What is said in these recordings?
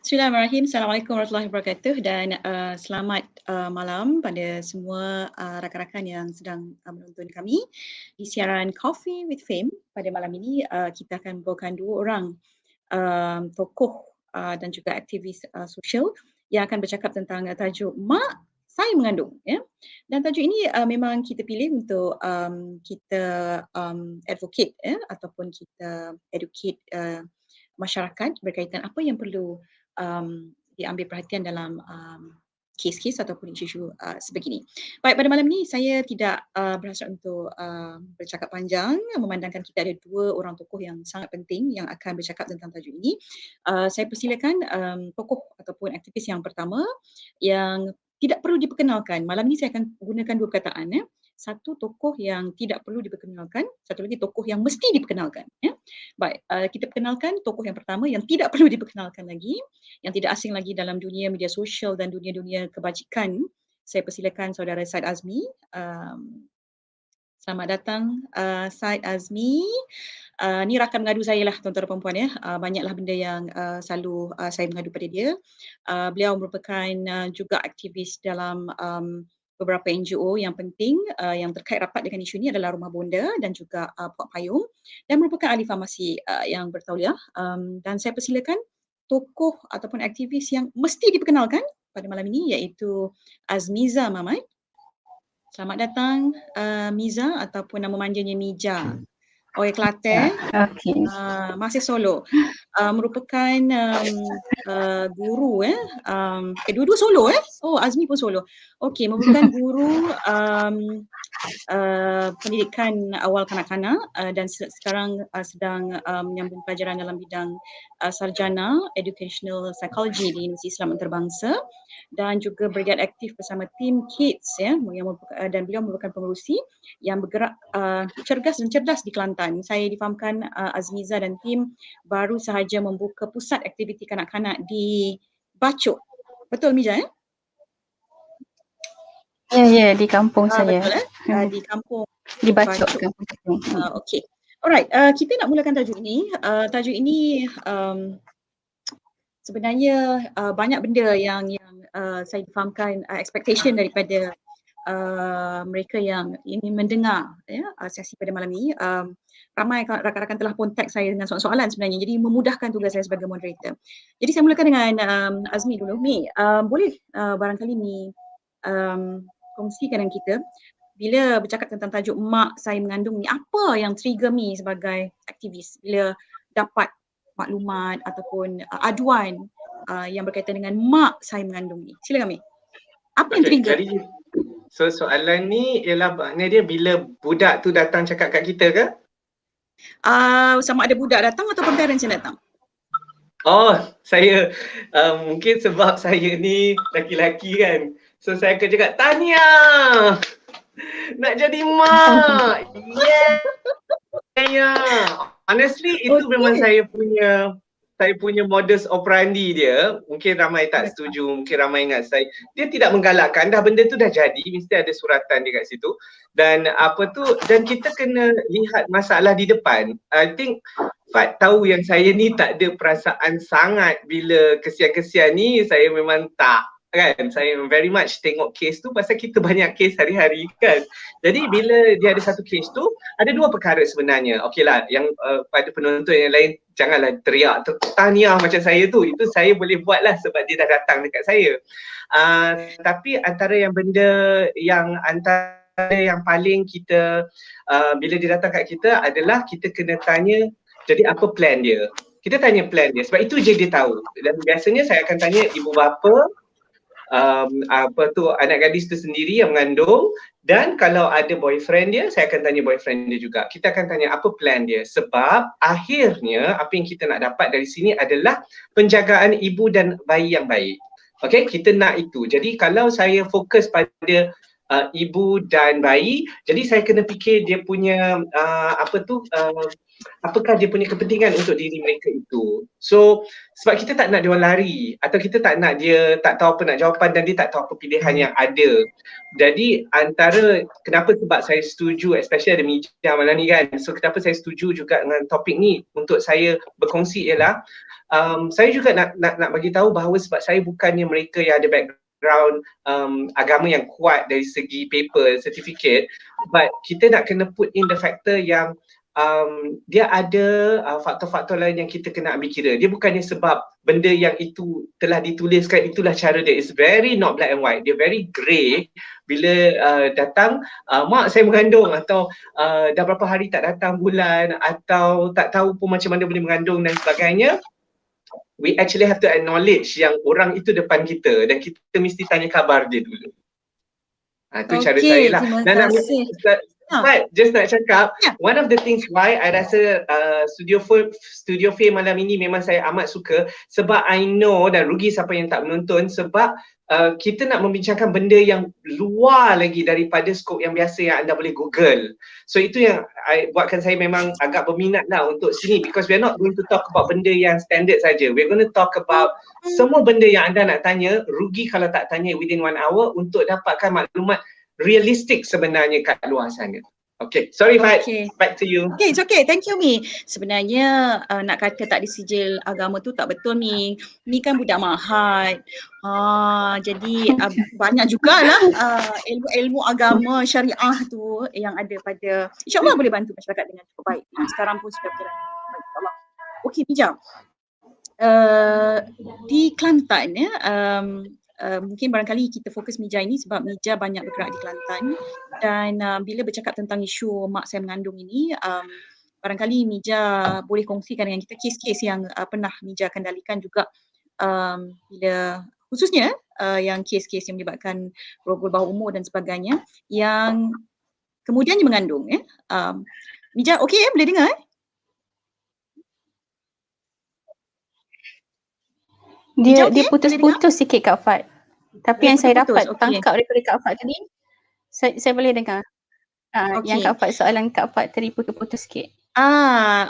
Bismillahirrahmanirrahim. Assalamualaikum warahmatullahi wabarakatuh dan selamat malam pada semua rakan-rakan yang sedang menonton kami di siaran Coffee with Fame. Pada malam ini kita akan membawakan dua orang tokoh dan juga aktivis sosial yang akan bercakap tentang tajuk Mak Saya Mengandung. Ya. Dan tajuk ini memang kita pilih untuk kita advocate ataupun kita educate masyarakat berkaitan apa yang perlu diambil perhatian dalam kes-kes ataupun isu-isu sebegini. Baik, pada malam ini saya tidak berhasrat untuk bercakap panjang, memandangkan kita ada dua orang tokoh yang sangat penting yang akan bercakap tentang tajuk ini. Saya persilakan tokoh ataupun aktivis yang pertama yang tidak perlu diperkenalkan. Malam ini saya akan gunakan dua perkataan. Satu, tokoh yang tidak perlu diperkenalkan. Satu lagi, tokoh yang mesti diperkenalkan. Ya. Baik, kita perkenalkan tokoh yang pertama yang tidak perlu diperkenalkan lagi, yang tidak asing lagi dalam dunia media sosial dan dunia-dunia kebajikan. Saya persilakan saudara Said Azmi. Selamat datang Said Azmi. Ni rakan mengadu saya lah tuan-tuan dan puan-puan ya. Banyaklah benda yang selalu saya mengadu pada dia. Beliau merupakan juga aktivis dalam beberapa NGO yang penting yang terkait rapat dengan isu ini adalah Rumah Bonda dan juga Puak Payung dan merupakan ahli farmasi yang bertauliah. Dan saya persilakan tokoh ataupun aktivis yang mesti diperkenalkan pada malam ini iaitu Azmiza Mamat. Selamat datang Miza ataupun nama manjanya Mija. Orang Kelantan, masih Solo. Merupakan guru dua-dua Solo Oh, Azmi pun Solo. Okey, merupakan guru pendidikan awal kanak-kanak dan sekarang sedang menyambung pelajaran dalam bidang sarjana Educational Psychology di Universiti Islam Antarabangsa dan juga bergiat aktif bersama tim Kids yang dan beliau merupakan pengerusi yang bergerak cergas dan cerdas di Kelantan. Saya difahamkan Azmiza dan tim baru sahaja membuka pusat aktiviti kanak-kanak di Bacok. Betul Mija ya? Ya, di kampung saya. Betul di kampung. Di Bacok. Okey. Alright, kita nak mulakan tajuk ini. Tajuk ini sebenarnya banyak benda yang saya difahamkan expectation daripada mereka yang ingin mendengar sesi pada malam ini. Ramai rakan-rakan telah pun tag saya dengan soalan-soalan sebenarnya, jadi memudahkan tugas saya sebagai moderator. Jadi saya mulakan dengan Azmi dulu. Mi, boleh barangkali Mi kongsikan dengan kita bila bercakap tentang tajuk Mak Saya Mengandung ni, apa yang trigger Mi sebagai aktivis bila dapat maklumat ataupun aduan yang berkaitan dengan mak saya mengandung ni? Silakan Mi. Apa yang trigger? Jadi, soalan ni ialah maknanya dia bila budak tu datang cakap kat kita ke? Sama ada budak datang ataupun parents yang datang. Oh, saya mungkin sebab saya ni laki-laki kan. So saya akan cakap, tahniah! Nak jadi mak! Yeah! Honestly, itu memang saya punya modus operandi dia. Mungkin ramai tak setuju, mungkin ramai ingat saya. Dia tidak menggalakkan, dah benda tu dah jadi, mesti ada suratan dia kat situ. Dan dan kita kena lihat masalah di depan. I think Fat tahu yang saya ni tak ada perasaan sangat bila kesian-kesian ni, saya memang tak. Kan, saya very much tengok kes tu pasal kita banyak kes hari-hari kan. Jadi bila dia ada satu kes tu, ada dua perkara sebenarnya. Okeylah, yang pada penonton yang lain janganlah teriak tahniah macam saya tu. Itu saya boleh buat lah sebab dia dah datang dekat saya. Tapi antara yang paling kita bila dia datang kat kita adalah kita kena tanya, jadi apa plan dia? Kita tanya plan dia sebab itu je dia tahu. Dan biasanya saya akan tanya ibu bapa, anak gadis tu sendiri yang mengandung, dan kalau ada boyfriend dia, saya akan tanya boyfriend dia juga. Kita akan tanya apa plan dia, sebab akhirnya apa yang kita nak dapat dari sini adalah penjagaan ibu dan bayi yang baik. Okay, kita nak itu. Jadi kalau saya fokus pada ibu dan bayi, jadi saya kena fikir dia punya apakah dia punya kepentingan untuk diri mereka itu. So sebab kita tak nak dia orang lari, atau kita tak nak dia tak tahu apa nak jawapan dan dia tak tahu apa pilihan yang ada. Jadi antara kenapa, sebab saya setuju, especially ada Mijah malam ni kan, so kenapa saya setuju juga dengan topik ni untuk saya berkongsi ialah saya juga nak bagi tahu bahawa sebab saya bukannya mereka yang ada background agama yang kuat dari segi paper, certificate, but kita nak kena put in the factor yang dia ada faktor-faktor lain yang kita kena ambil kira. Dia bukannya sebab benda yang itu telah dituliskan itulah cara dia. It's very not black and white. Dia very grey bila datang mak saya mengandung, atau dah berapa hari tak datang bulan, atau tak tahu pun macam mana boleh mengandung dan sebagainya. We actually have to acknowledge yang orang itu depan kita dan kita mesti tanya khabar dia dulu. Itu cara saya lah. Terima kasih. But just nak cakap, one of the things why I rasa Studio Fame malam ini memang saya amat suka, sebab I know, dan rugi siapa yang tak menonton, sebab kita nak membincangkan benda yang luar lagi daripada skop yang biasa yang anda boleh Google. So itu yang buatkan saya memang agak berminat lah untuk sini, because we're not going to talk about benda yang standard saja. We're going to talk about semua benda yang anda nak tanya. Rugi kalau tak tanya within 1 hour untuk dapatkan maklumat realistik sebenarnya kat luar sana. Okay, sorry Fat, back to you. Okay, it's okay. Thank you Mi. Sebenarnya nak kata tak disijil agama tu tak betul Mi. Mi kan budak Mahat. Jadi banyak jugalah ilmu-ilmu agama syariah tu yang ada pada, insyaAllah boleh bantu masyarakat dengan cukup baik. Sekarang pun sudah berjalan baik, insyaAllah. Okay Mijah. Di Kelantan mungkin barangkali kita fokus Mijah ini sebab Mijah banyak bergerak di Kelantan, dan bila bercakap tentang isu mak saya mengandung ini, barangkali Mijah boleh kongsikan dengan kita kes-kes yang pernah Mijah kendalikan juga, bila khususnya yang kes-kes yang melibatkan rogol bawah umur dan sebagainya yang kemudiannya mengandung. Mijah okey boleh dengar? Dia putus-putus sikit Kak Fat. Tapi yang saya dapat tangkap daripada Kak Fat tadi, saya boleh dengar. Yang Kak Fat, soalan Kak Fat tadi putus-putus sikit.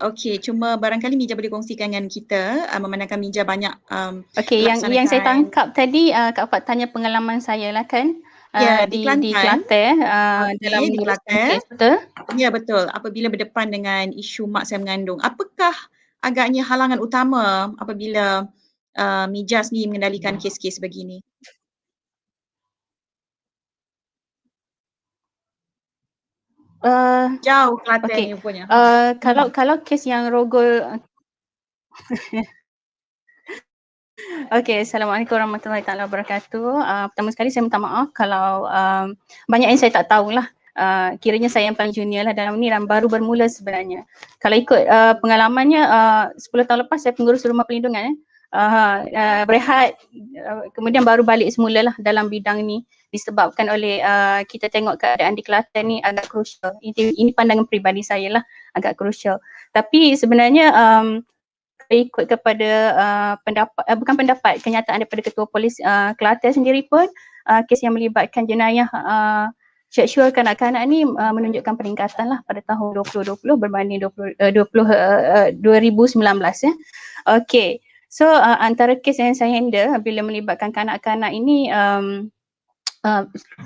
Okey. Cuma barangkali Mijah boleh kongsikan dengan kita, memandangkan Mijah banyak okey, yang saya tangkap tadi Kak Fat tanya pengalaman saya lah kan. Di Kelantan. Dalam di Kelantan. Betul? Ya betul. Apabila berdepan dengan isu mak saya mengandung, apakah agaknya halangan utama apabila Mijah sendiri mengendalikan kes-kes begini? Jauh Kelantan ni rupanya. Kalau kes yang rogol Okey, Assalamualaikum warahmatullahi taala wabarakatuh. Pertama sekali saya minta maaf kalau banyak yang saya tak tahulah. Kiranya saya yang paling junior lah dalam ni dan baru bermula sebenarnya. Kalau ikut pengalamannya 10 tahun lepas saya pengurus rumah perlindungan berehat, kemudian baru balik semula lah dalam bidang ni disebabkan oleh kita tengok keadaan di Kelantan ni agak krusial. Ini pandangan peribadi saya lah, agak krusial. Tapi sebenarnya ikut kepada kenyataan daripada Ketua Polis Kelantan sendiri pun, kes yang melibatkan jenayah seksual kanak-kanak ni menunjukkan peningkatan lah pada tahun 2020 berbanding 2019 ya. Okey. So antara kes yang saya handle bila melibatkan kanak-kanak ini,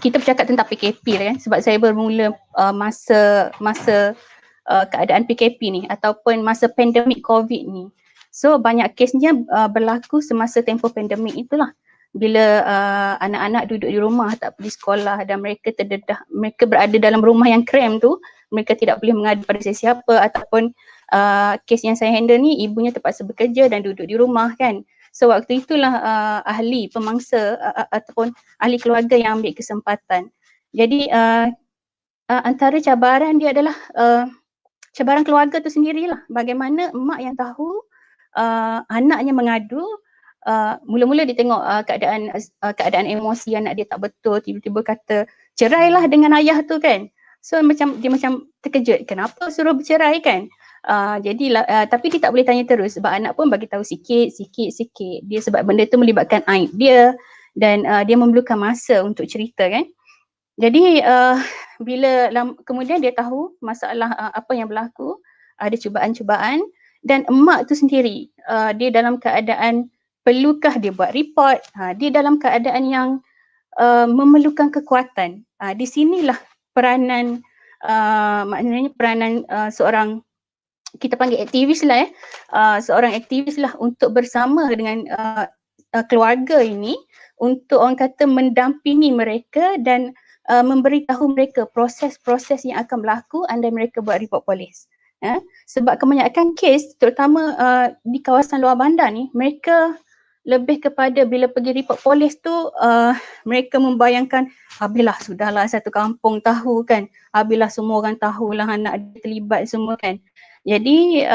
kita bercakap tentang PKP lah kan, sebab saya bermula masa keadaan PKP ni ataupun masa pandemik COVID ni. So banyak kesnya berlaku semasa tempoh pandemik itulah, bila anak-anak duduk di rumah tak pergi sekolah dan mereka terdedah, mereka berada dalam rumah yang krem tu, mereka tidak boleh mengadu pada sesiapa, ataupun kes yang saya handle ni ibunya terpaksa bekerja dan duduk di rumah kan. So waktu itulah ahli pemangsa ataupun ahli keluarga yang ambil kesempatan. Jadi antara cabaran dia adalah cabaran keluarga tu sendirilah. Bagaimana mak yang tahu anaknya mengadu, mula-mula dia tengok keadaan emosi anak dia tak betul, tiba-tiba kata cerailah dengan ayah tu kan. So dia macam terkejut, kenapa suruh bercerai kan. Tapi dia tak boleh tanya terus sebab anak pun bagi tahu sikit. Dia sebab benda tu melibatkan aib dia dan dia memerlukan masa untuk cerita kan. Jadi kemudian dia tahu masalah apa yang berlaku, ada cubaan-cubaan dan emak tu sendiri dia dalam keadaan perlukah dia buat report, dia dalam keadaan yang memerlukan kekuatan. Di sinilah peranan maknanya peranan seorang, kita panggil aktivis lah seorang aktivis lah untuk bersama dengan keluarga ini untuk orang kata mendampingi mereka dan memberitahu mereka proses-proses yang akan berlaku andai mereka buat report polis. Sebab kebanyakan kes terutama di kawasan luar bandar ni, mereka lebih kepada bila pergi report polis tu mereka membayangkan habislah sudahlah satu kampung tahu kan, habislah semua orang tahulah anak dia terlibat semua kan. Jadi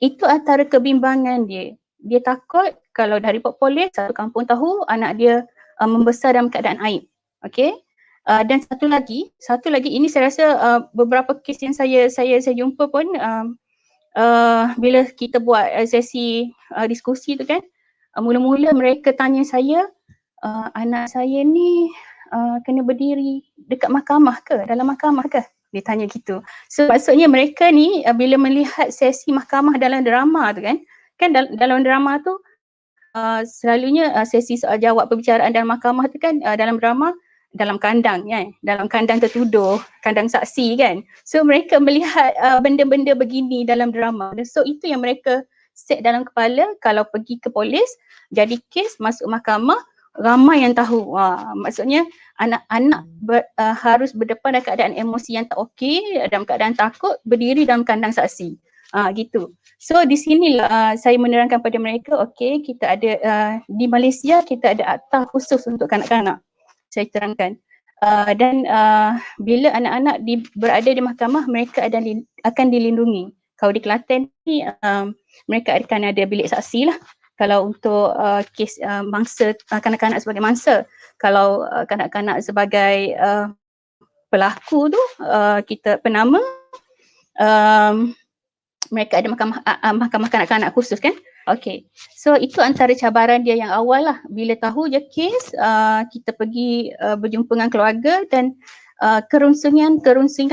itu antara kebimbangan dia. Dia takut kalau dah report polis satu kampung tahu anak dia membesar dalam keadaan aib. Okey. Dan satu lagi ini saya rasa beberapa kes yang saya jumpa pun bila kita buat sesi diskusi tu kan, mula-mula mereka tanya saya, anak saya ni kena berdiri dekat mahkamah ke, dalam mahkamah ke? Dia tanya gitu. So maksudnya mereka ni bila melihat sesi mahkamah dalam drama tu kan dalam drama tu selalunya sesi soal jawab perbicaraan dalam mahkamah tu kan dalam drama dalam kandang kan, dalam kandang tertuduh, kandang saksi kan. So mereka melihat benda-benda begini dalam drama. So itu yang mereka set dalam kepala, kalau pergi ke polis, jadi kes masuk mahkamah, ramai yang tahu. Maksudnya anak-anak harus berdepan dalam keadaan emosi yang tak okey, dalam keadaan takut, berdiri dalam kandang saksi. Gitu. So di sinilah saya menerangkan pada mereka, okey, kita ada di Malaysia kita ada akta khusus untuk kanak-kanak. Saya terangkan. Dan bila anak-anak berada di mahkamah, mereka akan dilindungi. Kalau di Kelantan ni mereka akan ada bilik saksi lah. Kalau untuk kes mangsa, kanak-kanak sebagai mangsa. Kalau kanak-kanak sebagai pelaku tu, kita penama, mereka ada mahkamah kanak-kanak khusus kan. Okay, so itu antara cabaran dia yang awal lah. Bila tahu je kes, kita pergi berjumpa dengan keluarga dan kerunsingan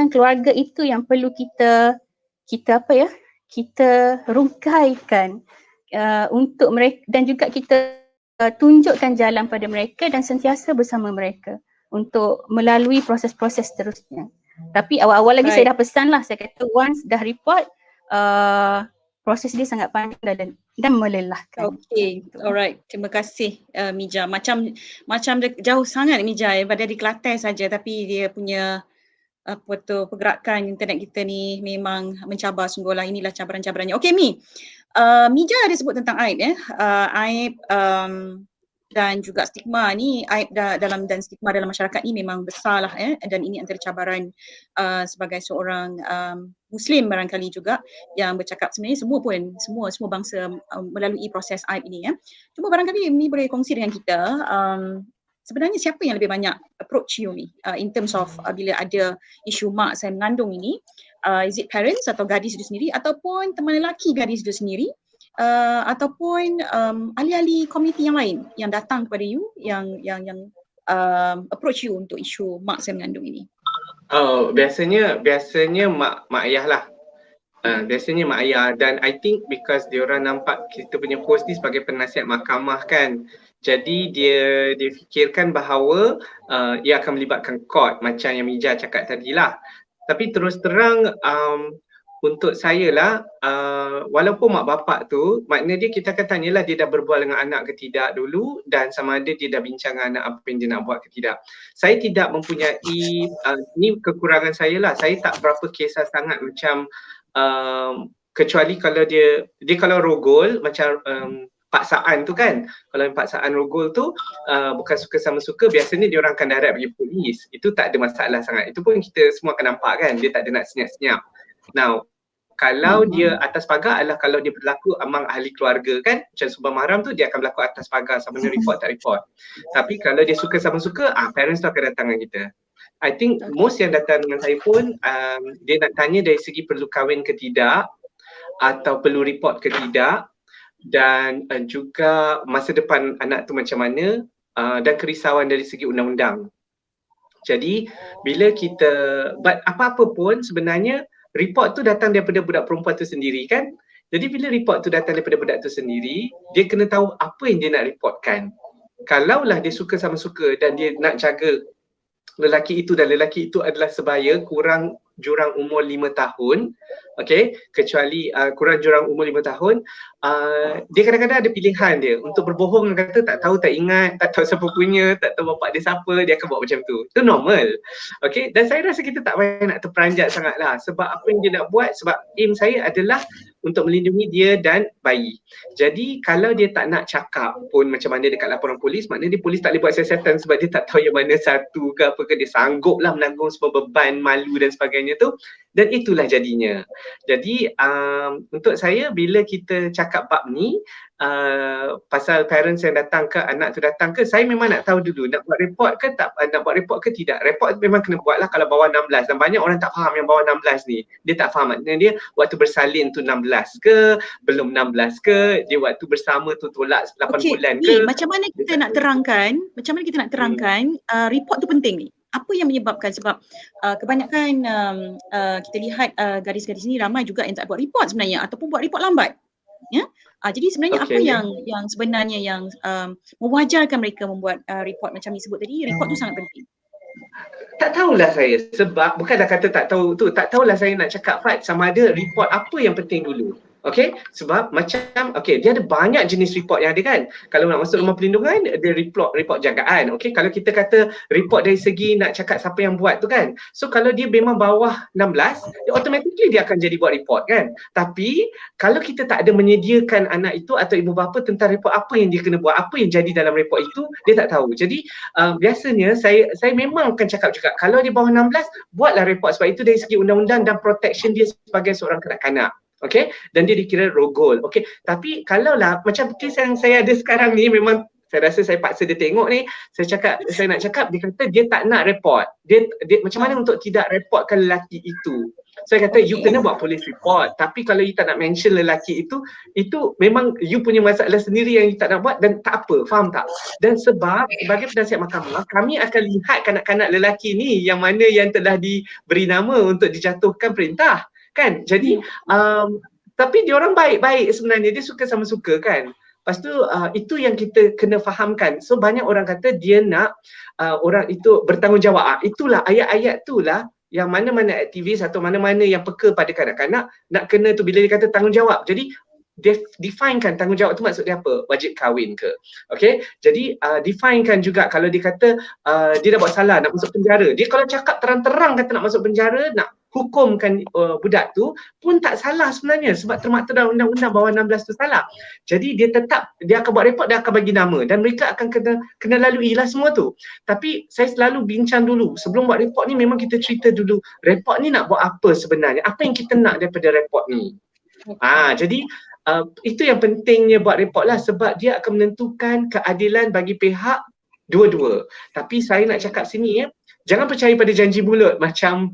keluarga itu yang perlu kita rungkaikan untuk mereka, dan juga kita tunjukkan jalan pada mereka dan sentiasa bersama mereka untuk melalui proses-proses seterusnya. Tapi awal-awal lagi saya dah pesan lah, saya kata once dah report, proses dia sangat panjang dan melelahkan. Okay, alright. Terima kasih Mija. Macam jauh sangat Mija daripada di Kelantan saja, tapi dia punya pergerakan internet kita ni memang mencabar sungguhlah. Inilah cabaran-cabarannya. Okay Mi, Mija ada sebut tentang aib aib dan juga stigma ni, aib dan stigma dalam masyarakat ni memang besar lah dan ini antara cabaran sebagai seorang Muslim barangkali juga yang bercakap sebenarnya semua bangsa melalui proses aib ini Cuma barangkali ni boleh kongsi dengan kita sebenarnya siapa yang lebih banyak approach you ni in terms of bila ada isu mak saya mengandung ini, is it parents atau gadis itu sendiri ataupun teman lelaki gadis itu sendiri? Ataupun ahli-ahli komuniti yang lain yang datang kepada you yang approach you untuk isu mak saya mengandung ini? Biasanya mak ayah lah. Biasanya mak ayah, dan I think because diorang nampak kita punya post ni sebagai penasihat mahkamah kan. Jadi dia fikirkan bahawa ia akan melibatkan court macam yang Mija cakap tadilah. Tapi terus terang untuk saya lah, walaupun mak bapak tu, maknanya kita akan tanyalah dia dah berbual dengan anak ke tidak dulu dan sama ada dia dah bincang dengan anak apa yang dia nak buat ke tidak. Saya tidak mempunyai, ni kekurangan saya lah, saya tak berapa kisah sangat macam kecuali kalau dia kalau rogol macam paksaan tu kan, kalau paksaan rogol tu bukan suka sama suka, biasanya dia orang akan direct pergi polis. Itu tak ada masalah sangat, itu pun kita semua akan nampak kan, dia tak ada nak senyap-senyap. Now Kalau dia atas pagar adalah kalau dia berlaku among ahli keluarga kan, macam subhan mahram tu dia akan berlaku atas pagar sama ada report tak report. Tapi kalau dia suka sama suka, parents tu akan datang dengan kita. I think most yang datang dengan saya pun dia nak tanya dari segi perlu kahwin ke tidak atau perlu report ke tidak, dan juga masa depan anak tu macam mana, dan kerisauan dari segi undang-undang. Jadi bila kita but apa-apa pun sebenarnya report tu datang daripada budak perempuan tu sendiri kan. Jadi bila report tu datang daripada budak tu sendiri, dia kena tahu apa yang dia nak reportkan. Kalaulah dia suka sama suka dan dia nak jaga lelaki itu dan lelaki itu adalah sebaya kurang jurang umur 5 tahun, okey, kecuali kurang jurang umur 5 tahun, dia kadang-kadang ada pilihan dia untuk berbohong, kata tak tahu, tak ingat, tak tahu siapa punya, tak tahu bapak dia siapa, dia akan buat macam tu. Itu normal. Okey, dan saya rasa kita tak payah nak terperanjat sangatlah, sebab apa yang dia nak buat, sebab aim saya adalah untuk melindungi dia dan bayi. Jadi kalau dia tak nak cakap pun macam mana dekat laporan polis, maknanya dia polis tak boleh buat siasatan sebab dia tak tahu yang mana satu ke apa ke, dia sangguplah menanggung semua beban, malu dan sebagainya tu, dan itulah jadinya. Jadi untuk saya bila kita cakap bab ni, pasal parents yang datang ke, anak tu datang ke, saya memang nak tahu dulu nak buat report ke tak, nak buat report ke tidak. Report memang kena buat lah kalau bawah 16, dan banyak orang tak faham yang bawah 16 ni. Dia tak faham maknanya dia waktu bersalin tu 16 ke, belum 16 ke, dia waktu bersama tu tolak 8 bulan ke. Macam mana kita nak terangkan, report tu penting ni? Apa yang menyebabkan, sebab kebanyakan kita lihat gadis-gadis ni ramai juga yang tak buat report sebenarnya ataupun buat report lambat. Ya. Jadi sebenarnya apa yang sebenarnya yang mewajarkan mereka membuat report macam ni sebut tadi, report tu sangat penting. Tak tahulah saya, sebab bukanlah kata tak tahu tu, tak tahulah saya nak cakap Fat sama ada report apa yang penting dulu. Okey, sebab macam dia ada banyak jenis report yang ada kan. Kalau nak masuk rumah perlindungan, dia report jagaan. Okey, kalau kita kata report dari segi nak cakap siapa yang buat tu kan. So kalau dia memang bawah 16, dia automatically dia akan jadi buat report kan. Tapi kalau kita tak ada menyediakan anak itu atau ibu bapa tentang report apa yang dia kena buat, apa yang jadi dalam report itu, dia tak tahu. Jadi biasanya saya memang akan cakap juga, kalau dia bawah 16, buatlah report, sebab itu dari segi undang-undang dan protection dia sebagai seorang kanak-kanak. Okey, dan dia dikira rogol. Okey, tapi kalaulah macam kes yang saya ada sekarang ni, memang saya rasa saya paksa dia tengok ni, saya nak cakap, dia kata dia tak nak report. Dia macam mana untuk tidak reportkan lelaki itu. Saya kata you kena buat police report, tapi kalau you tak nak mention lelaki itu memang you punya masalah sendiri yang you tak nak buat, dan tak apa, faham tak? Dan sebab sebagai penasihat mahkamah, kami akan lihat kanak-kanak lelaki ni yang mana yang telah diberi nama untuk dijatuhkan perintah. Kan? Jadi tapi dia orang baik-baik sebenarnya, dia suka sama suka kan. Lepas tu itu yang kita kena fahamkan. So banyak orang kata dia nak orang itu bertanggungjawab. Itulah ayat-ayat itulah yang mana-mana aktivis atau mana-mana yang peka pada kanak-kanak nak kena tu bila dia kata tanggungjawab. Jadi definekan tanggungjawab tu maksud dia apa? Wajib kahwin ke? Okey, jadi definekan juga kalau dia kata dia dah buat salah nak masuk penjara. Dia kalau cakap terang-terang kata nak masuk penjara, nak hukumkan budak tu pun tak salah sebenarnya, sebab termaktub dalam undang-undang bawah 16 tu salah. Jadi dia akan buat report, dia akan bagi nama dan mereka akan kena lalui lah semua tu. Tapi saya selalu bincang dulu sebelum buat report ni, memang kita cerita dulu report ni nak buat apa sebenarnya, apa yang kita nak daripada report ni. Jadi itu yang pentingnya buat report lah, sebab dia akan menentukan keadilan bagi pihak dua-dua. Tapi saya nak cakap sini jangan percaya pada janji mulut macam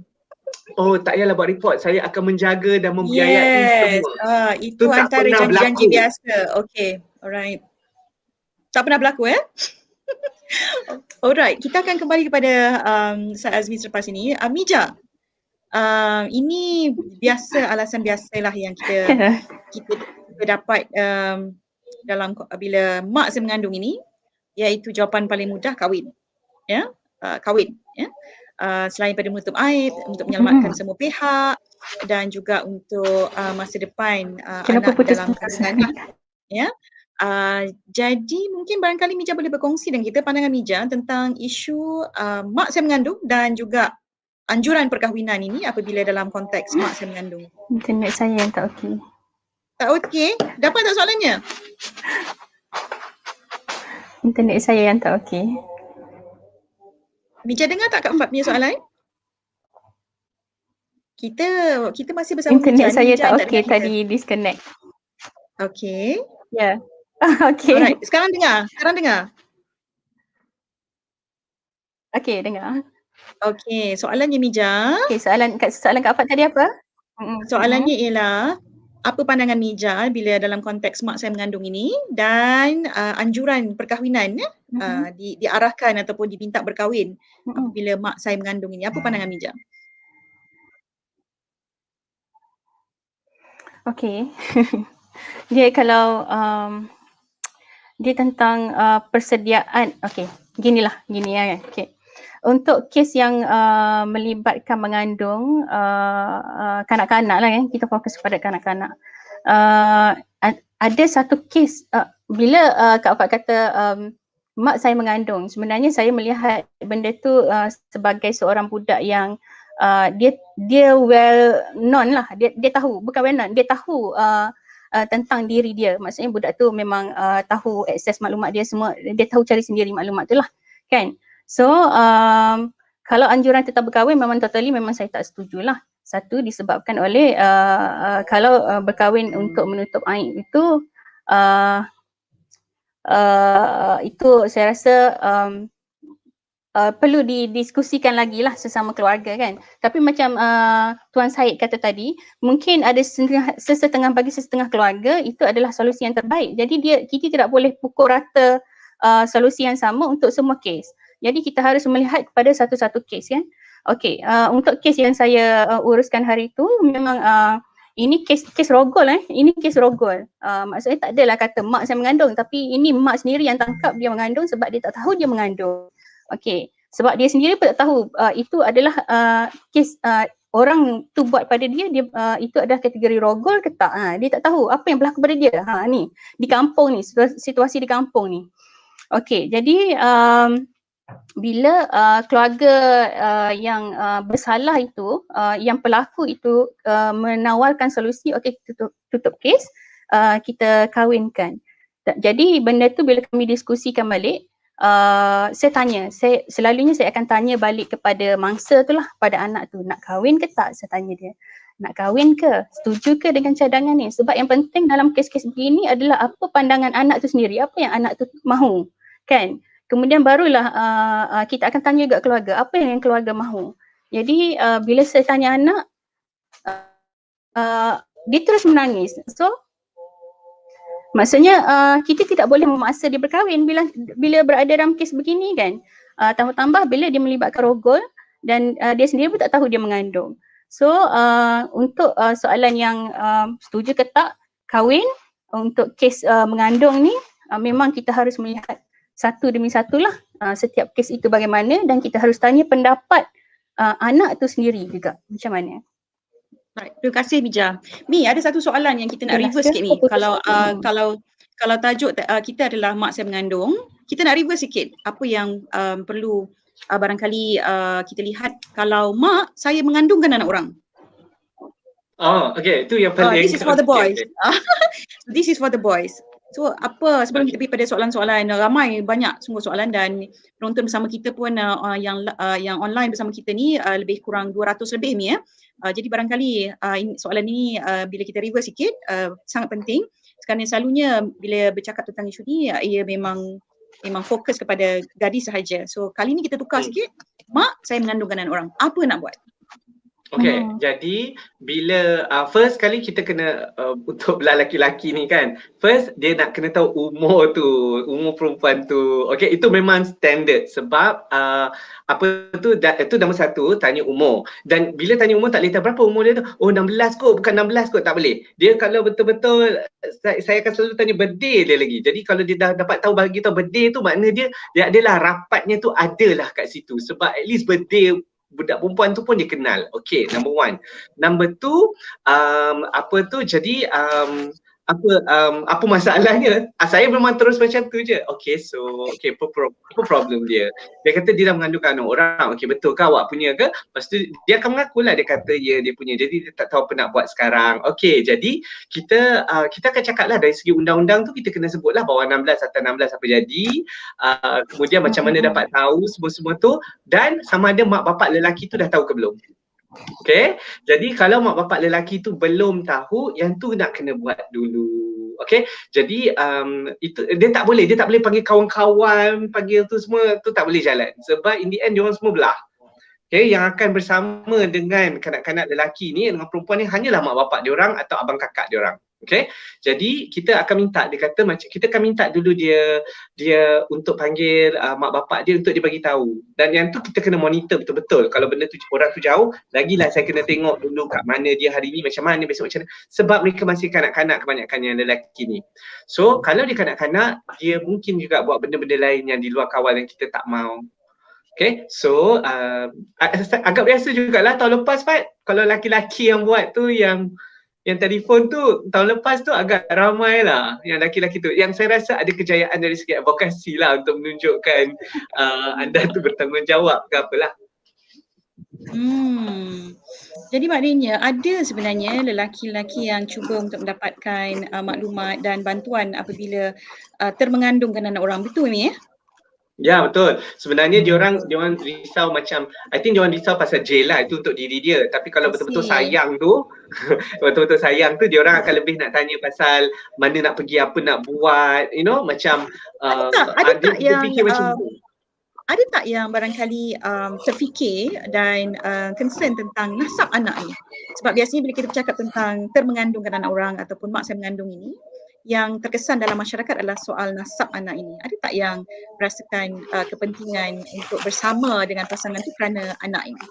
tak payahlah buat report, saya akan menjaga dan membiayai semua. Itu antara janji-janji biasa. Okay, alright. Tak pernah berlaku Alright, kita akan kembali kepada Ustaz Azmi selepas ini. Mija, ini alasan biasalah yang kita dapat dalam bila mak saya mengandung ini, iaitu jawapan paling mudah kahwin. Kahwin. Selain pada menutup aib, untuk menyelamatkan semua pihak dan juga untuk masa depan anak dalam kandungan. Jadi mungkin barangkali Mija boleh berkongsi dengan kita pandangan Mija tentang isu mak saya mengandung dan juga anjuran perkahwinan ini apabila dalam konteks mak saya mengandung. Internet saya yang tak okey. Tak okey? Dapat tak soalannya? Internet saya yang tak okey. Mija dengar tak Kak Fat punya soalan? Kita masih bersama Internet Mija. saya Mija tak tak okey dengar kita. tadi disconnect. Okey. Ya. Okey. Alright, sekarang dengar. Okey, dengar. Okey, soalannya Mija. Okey, soalan Kak Fat tadi apa? Soalannya ialah apa pandangan Mija bila dalam konteks mak saya mengandung ini dan anjuran perkahwinan diarahkan ataupun diminta berkahwin apabila mak saya mengandung ini. Apa pandangan Mija? Okey. Dia kalau dia tentang persediaan. Okey, gini ya. Okey. Untuk kes yang melibatkan mengandung kanak-kanak lah kan, kita fokus pada kanak-kanak. Ada satu kes bila Kak Afat kata mak saya mengandung, sebenarnya saya melihat benda tu sebagai seorang budak yang dia well known lah, dia tahu, bukan well known, dia tahu tentang diri dia. Maksudnya budak tu memang tahu akses maklumat dia semua, dia tahu cari sendiri maklumat tu lah kan. So kalau anjuran tetap berkahwin memang saya tak setuju lah. Satu disebabkan oleh kalau berkahwin untuk menutup aib itu saya rasa perlu didiskusikan lagi lah sesama keluarga kan. Tapi macam Tuan Syed kata tadi, mungkin ada sesetengah bagi sesetengah keluarga itu adalah solusi yang terbaik. Jadi kita tidak boleh pukul rata solusi yang sama untuk semua kes. Jadi kita harus melihat kepada satu-satu kes kan. Okey, untuk kes yang saya uruskan hari itu memang ini kes rogol ini kes rogol. Maksudnya tak adalah kata mak saya mengandung, tapi ini mak sendiri yang tangkap dia mengandung sebab dia tak tahu dia mengandung. Okey, sebab dia sendiri pun tak tahu itu adalah kes orang tu buat pada dia itu adalah kategori rogol ke tak. Dia tak tahu apa yang berlaku pada dia. Ni di kampung ni, situasi di kampung ni. Okey, jadi bila keluarga yang bersalah itu, yang pelaku itu menawarkan solusi, okey tutup kes, kita kahwinkan. Jadi benda tu bila kami diskusikan balik, saya tanya, selalunya saya akan tanya balik kepada mangsa tu lah, pada anak tu, nak kahwin ke tak? Saya tanya dia, nak kahwin ke? Setuju ke dengan cadangan ni? Sebab yang penting dalam kes-kes begini adalah apa pandangan anak tu sendiri, apa yang anak tu mahu, kan? Kemudian barulah kita akan tanya juga keluarga, apa yang keluarga mahu. Jadi bila saya tanya anak, dia terus menangis. So maksudnya kita tidak boleh memaksa dia berkahwin bila berada dalam kes begini kan. Tambah-tambah bila dia melibatkan rogol dan dia sendiri pun tak tahu dia mengandung. So untuk soalan yang setuju ke tak kahwin, untuk kes mengandung ni memang kita harus melihat satu demi satulah setiap kes itu bagaimana, dan kita harus tanya pendapat anak tu sendiri juga macam mana. Baik, terima kasih Mija. Mi, ada satu soalan yang kita nak reverse sikit Mi. Kalau tajuk kita adalah mak saya mengandung, kita nak reverse sikit apa yang perlu barangkali kita lihat kalau mak saya mengandungkan anak orang. Okay, itu yang paling this is for the boys. This is for the boys. So apa, sebelum kita pergi pada soalan-soalan, banyak sungguh soalan, dan penonton bersama kita pun yang online bersama kita ni lebih kurang 200 lebih ni ya. Jadi barangkali soalan ini bila kita reverse sikit sangat penting, kerana selalunya bila bercakap tentang isu ni ia memang fokus kepada gadis sahaja. So kali ni kita tukar sikit, mak saya mengandungkan anak orang, apa nak buat? Okay, jadi bila first kali kita kena untuk lelaki-lelaki ni kan, first dia nak kena tahu umur perempuan tu. Okay, itu memang standard sebab itu nombor satu, tanya umur. Dan bila tanya umur tak boleh tahu berapa umur dia tu. Oh 16 kot, bukan 16 kot, tak boleh. Dia kalau betul-betul, saya akan selalu tanya birthday dia lagi. Jadi kalau dia dah dapat tahu bagi tahu birthday tu, maknanya dia adalah rapatnya tu adalah kat situ. Sebab at least birthday budak perempuan tu pun dia kenal. Okay, number one. Number two, apa masalahnya? Saya memang terus macam tu je. Okay, so apa problem dia? Dia kata dia dah mengandungkan anak orang. Okay, betul ke awak punya ke? Lepas tu dia akan mengakulah, dia kata dia punya. Jadi dia tak tahu apa nak buat sekarang. Okay, jadi kita akan cakap lah dari segi undang-undang tu, kita kena sebut lah bawah 16 atau 16 apa jadi. Kemudian macam mana dapat tahu semua-semua tu, dan sama ada mak bapak lelaki tu dah tahu ke belum. Okay, jadi kalau mak bapak lelaki tu belum tahu, yang tu nak kena buat dulu. Okay, jadi itu dia tak boleh panggil kawan-kawan, panggil tu semua, tu tak boleh jalan. Sebab in the end diorang semua belah. Okay, yang akan bersama dengan kanak-kanak lelaki ni dengan perempuan ni hanyalah mak bapak diorang atau abang kakak diorang. Okay, jadi kita akan minta, dia kata macam kita akan minta dulu dia untuk panggil mak bapak dia untuk dia bagi tahu. Dan yang tu kita kena monitor betul-betul. Kalau benda tu orang tu jauh, lagilah saya kena tengok dulu kat mana dia hari ni, macam mana besok macam mana. Sebab mereka masih kanak-kanak kebanyakan yang lelaki ni. So kalau dia kanak-kanak, dia mungkin juga buat benda-benda lain yang di luar kawan yang kita tak mau. Okay, so agak biasa jugalah tahun lepas Pat, kalau laki-laki yang buat tu yang telefon tu tahun lepas tu agak ramai lah yang laki-laki tu. Yang saya rasa ada kejayaan dari segi advokasi lah untuk menunjukkan anda tu bertanggungjawab ke apalah. Jadi maknanya ada sebenarnya lelaki-lelaki yang cuba untuk mendapatkan maklumat dan bantuan apabila termengandungkan anak orang. Betul ni ya? Ya betul. Sebenarnya diorang risau macam, I think diorang risau pasal jail lah, itu untuk diri dia. Tapi kalau betul-betul sayang tu, betul-betul sayang tu, diorang akan lebih nak tanya pasal mana nak pergi, apa nak buat, you know, macam ada tak dia fikir macam tu. Ada tak yang barangkali terfikir dan concern tentang nasab anak ni? Sebab biasanya bila kita bercakap tentang termengandungkan anak orang ataupun mak saya mengandung ini, yang terkesan dalam masyarakat adalah soal nasab anak ini. Ada tak yang merasakan kepentingan untuk bersama dengan pasangan tu kerana anak ini?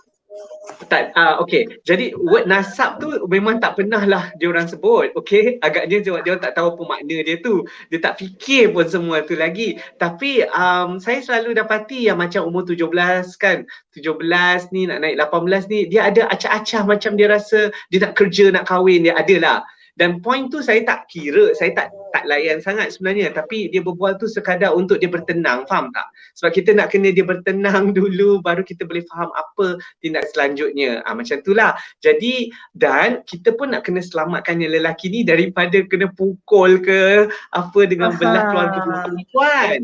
Tak, okay. Jadi word nasab tu memang tak pernah lah diorang sebut. Okay, agaknya dia tak tahu apa makna dia tu. Dia tak fikir pun semua tu lagi. Tapi saya selalu dapati yang macam umur 17 kan, 17 ni nak naik 18 ni, dia ada acah-acah macam dia rasa dia nak kerja, nak kahwin, dia ada lah. Dan point tu saya tak kira, saya tak layan sangat sebenarnya, tapi dia berbual tu sekadar untuk dia bertenang, faham tak? Sebab kita nak kena dia bertenang dulu baru kita boleh faham apa tindak selanjutnya. Macam itulah. Jadi dan kita pun nak kena selamatkan yang lelaki ni daripada kena pukul ke apa dengan belah keluarga perempuan.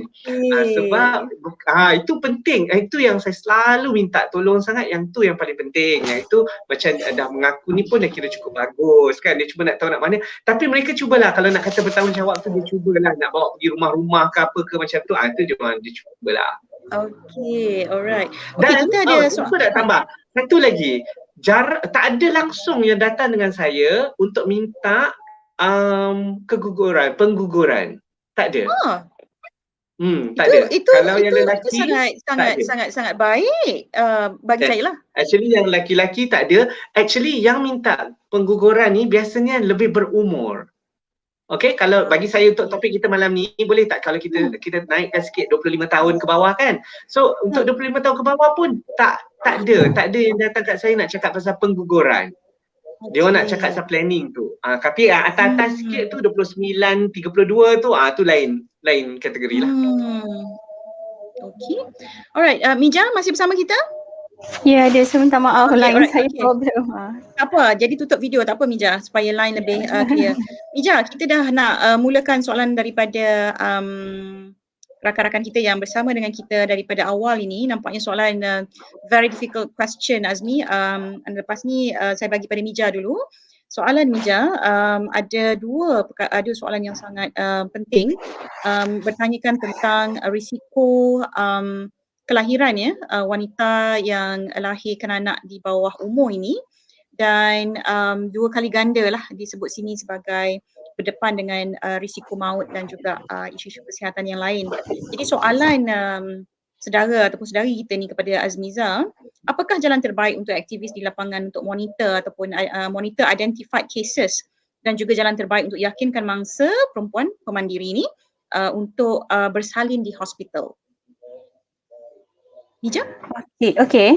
Sebab itu penting. Itu yang saya selalu minta tolong sangat, yang tu yang paling penting. Yang itu macam dah mengaku ni pun dah kira cukup bagus kan. Dia cuba nak tahu nak mana, tapi mereka cubalah kalau nak kata bertanggungjawab tu, dia cubalah nak bawa pergi rumah-rumah ke apa ke macam tu, tu dia cubalah. Okay, alright. Dan kita ada soalan nak tambah satu lagi, tak ada langsung yang datang dengan saya untuk minta pengguguran, tak ada. Tak ada. Kalau yang lelaki sangat baik bagi saya lah. Actually yang lelaki tak ada. Actually yang minta pengguguran ni biasanya lebih berumur. Okay, kalau bagi saya untuk topik kita malam ni, boleh tak kalau kita naikkan sikit 25 tahun ke bawah kan. So untuk 25 tahun ke bawah pun tak ada yang datang kat saya nak cakap pasal pengguguran. Dia orang nak cakap pasal planning tu. Tapi atas-atas sikit tu 29, 32 tu tu lain kategori lah. Okay. Alright, Mija masih bersama kita? Ya, dia minta maaf line saya problem. Apa? Jadi tutup video tak apa Mija supaya line lebih clear. Mija, kita dah nak mulakan soalan daripada rakan-rakan kita yang bersama dengan kita daripada awal ini. Nampaknya soalan very difficult question Azmi. Lepas ni saya bagi pada Mija dulu. Soalan Mija, ada soalan yang sangat penting, bertanyakan tentang risiko kelahiran ya, wanita yang lahirkan anak di bawah umur ini, dan 2 kali ganda lah disebut sini sebagai berdepan dengan risiko maut dan juga isu-isu kesihatan yang lain. Jadi soalan saudara ataupun saudari kita ni kepada Azmiza, apakah jalan terbaik untuk aktivis di lapangan untuk monitor ataupun monitor identified cases, dan juga jalan terbaik untuk yakinkan mangsa perempuan pemandiri ni untuk bersalin di hospital? Mija? Okay.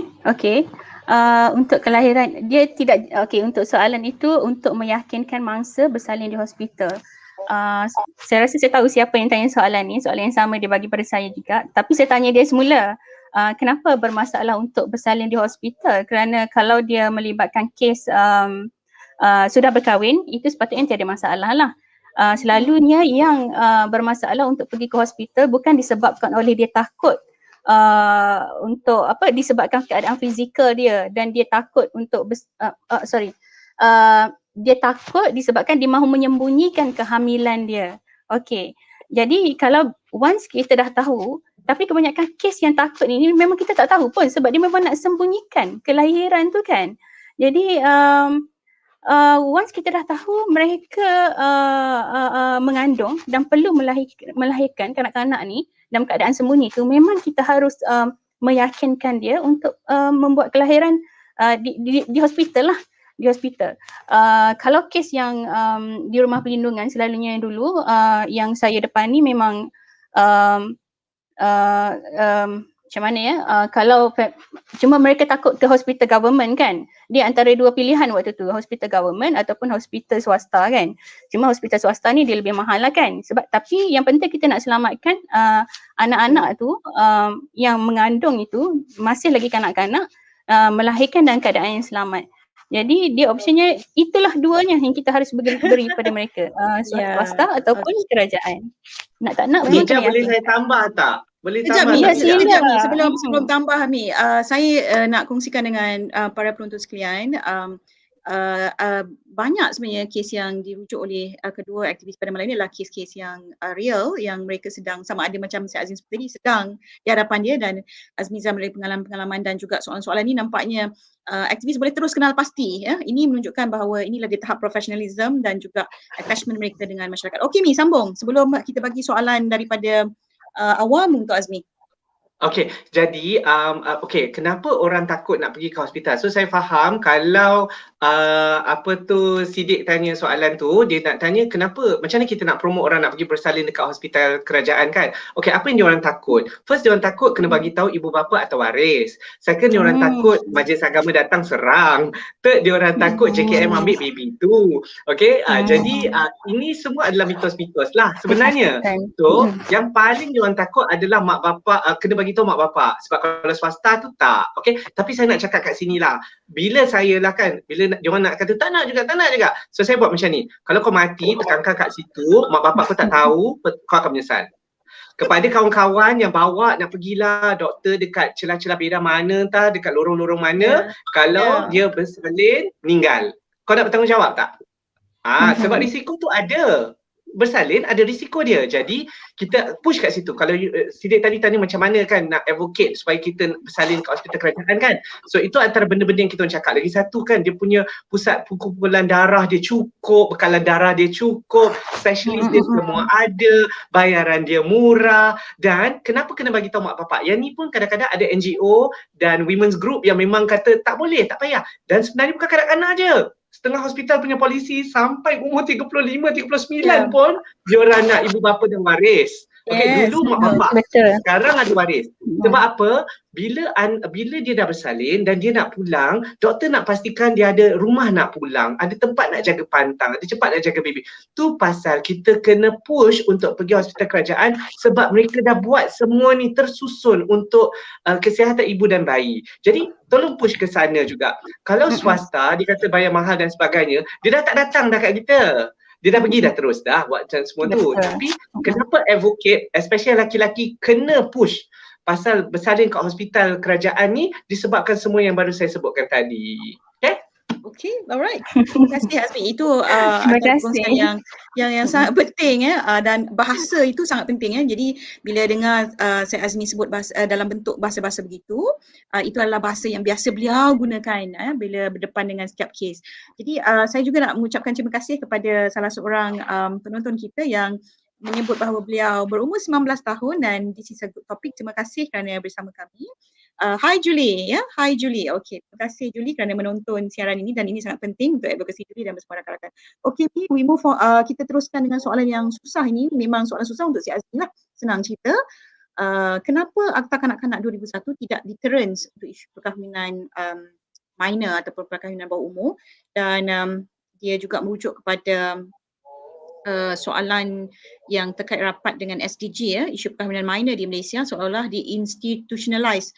Untuk kelahiran dia tidak untuk soalan itu untuk meyakinkan mangsa bersalin di hospital. Saya rasa saya tahu siapa yang tanya soalan ni, soalan yang sama dia bagi pada saya juga. Tapi saya tanya dia semula, kenapa bermasalah untuk bersalin di hospital? Kerana kalau dia melibatkan kes sudah berkahwin, itu sepatutnya tiada masalah lah. Selalunya yang bermasalah untuk pergi ke hospital bukan disebabkan oleh dia takut untuk disebabkan keadaan fizikal dia dan dia takut untuk dia takut disebabkan dia mahu menyembunyikan kehamilan dia. Okey. Jadi kalau once kita dah tahu, tapi kebanyakan kes yang takut ni memang kita tak tahu pun sebab dia memang nak sembunyikan kelahiran tu kan. Jadi once kita dah tahu mereka mengandung dan perlu melahirkan kanak-kanak ni dalam keadaan sembunyi tu, memang kita harus meyakinkan dia untuk membuat kelahiran di hospital lah, di hospital. Kalau kes yang di rumah perlindungan selalunya yang dulu yang saya depani memang macam mana ya, kalau cuma mereka takut ke hospital government kan, dia antara dua pilihan waktu tu, hospital government ataupun hospital swasta kan. Cuma hospital swasta ni dia lebih mahal lah kan, sebab tapi yang penting kita nak selamatkan anak-anak tu yang mengandung itu masih lagi kanak-kanak, melahirkan dalam keadaan yang selamat. Jadi dia optionnya itulah duanya yang kita harus beri pada mereka, swasta ataupun kerajaan. Nak tak nak memang kena boleh saya tambah tak? Boleh Sekejap tambah Mi, tak? sekejap Mi, sebelum tambah Mi, saya nak kongsikan dengan para penonton sekalian, banyak sebenarnya kes yang dirujuk oleh kedua aktivis pada malam ini adalah kes-kes yang real, yang mereka sedang sama ada macam Syed Azmi seperti ini sedang di hadapan dia, dan Azmiza melalui pengalaman-pengalaman dan juga soalan-soalan ini nampaknya aktivis boleh terus kenal pasti ya. Ini menunjukkan bahawa ini lagi tahap profesionalism dan juga attachment mereka dengan masyarakat. Okey Mi, sambung sebelum kita bagi soalan daripada awam untuk Azmi. Okey, jadi kenapa orang takut nak pergi ke hospital? So saya faham kalau Sidik tanya soalan tu, dia nak tanya kenapa, macam mana kita nak promote orang nak pergi bersalin dekat hospital kerajaan kan? Okey, apa yang diorang takut? First, diorang takut kena bagi tahu ibu bapa atau waris. Second, diorang takut majlis agama datang serang. Third, diorang takut JKM ambil baby tu. Okey, jadi ini semua adalah mitos-mitos lah sebenarnya. So, yang paling diorang takut adalah mak bapa, kena bagi tahu mak bapak, sebab kalau swasta tu tak. Okey, tapi saya nak cakap kat sini lah, bila saya lah kan, bila diorang nak kata tak nak juga, so saya buat macam ni, kalau kau mati tekankan kat situ, mak bapak kau tak tahu, kau akan menyesal. Kepada kawan-kawan yang bawa nak pergilah doktor dekat celah-celah bedah mana entah, dekat lorong-lorong mana, kalau dia bersalin meninggal, kau nak bertanggungjawab tak? Sebab risiko tu ada. Bersalin ada risiko dia. Jadi kita push kat situ. Kalau Sidik tadi tanya macam mana kan nak advocate supaya kita bersalin kat hospital kerajaan kan. So itu antara benda-benda yang kita cakap. Lagi satu kan, dia punya pusat kumpulan darah dia cukup, bekalan darah dia cukup, specialist dia semua ada, bayaran dia murah, dan kenapa kena bagi tahu mak bapak? Yang ni pun kadang-kadang ada NGO dan women's group yang memang kata tak boleh, tak payah. Dan sebenarnya bukan kanak-kanak je. Setengah hospital punya polisi sampai umur 35, 39 pun diorang nak ibu bapa dan waris. Okey, dulu mak bapak, sekarang ada waris. Sebab apa? Bila dia dah bersalin dan dia nak pulang, doktor nak pastikan dia ada rumah nak pulang, ada tempat nak jaga pantang, ada tempat nak jaga baby. Tu pasal kita kena push untuk pergi hospital kerajaan, sebab mereka dah buat semua ni tersusun untuk kesihatan ibu dan bayi. Jadi tolong push ke sana juga. Kalau swasta dia kata bayar mahal dan sebagainya, dia dah tak datang dah kat kita. Dia dah pergi dah terus dah buat macam semua tu. Tapi kenapa advocate, especially laki-laki, kena push pasal bersalin kat hospital kerajaan ni disebabkan semua yang baru saya sebutkan tadi. Okay? Okay, alright. Terima kasih Azmi. Itu perkongsian yang sangat penting dan bahasa itu sangat penting ya. Jadi bila dengar saya Azmi sebut bahasa, dalam bentuk bahasa-bahasa begitu, itu adalah bahasa yang biasa beliau gunakan bila berdepan dengan setiap kes. Jadi saya juga nak mengucapkan terima kasih kepada salah seorang penonton kita yang menyebut bahawa beliau berumur 19 tahun dan this is a good topic. Terima kasih kerana bersama kami. Hi Julie, Hi Julie. Okay, terima kasih Julie kerana menonton siaran ini dan ini sangat penting untuk advokasi Julie dan bersama rakan-rakan. Okay, we move on. Kita teruskan dengan soalan yang susah ini. Memang soalan susah untuk si Azmi lah. Senang cerita. Kenapa Akta Kanak-Kanak 2001 tidak deterrence untuk isu perkahwinan minor ataupun perkahwinan bawah umur, dan dia juga merujuk kepada soalan yang terkait rapat dengan SDG isu perkahwinan minor di Malaysia seolah-olah di-institutionalize,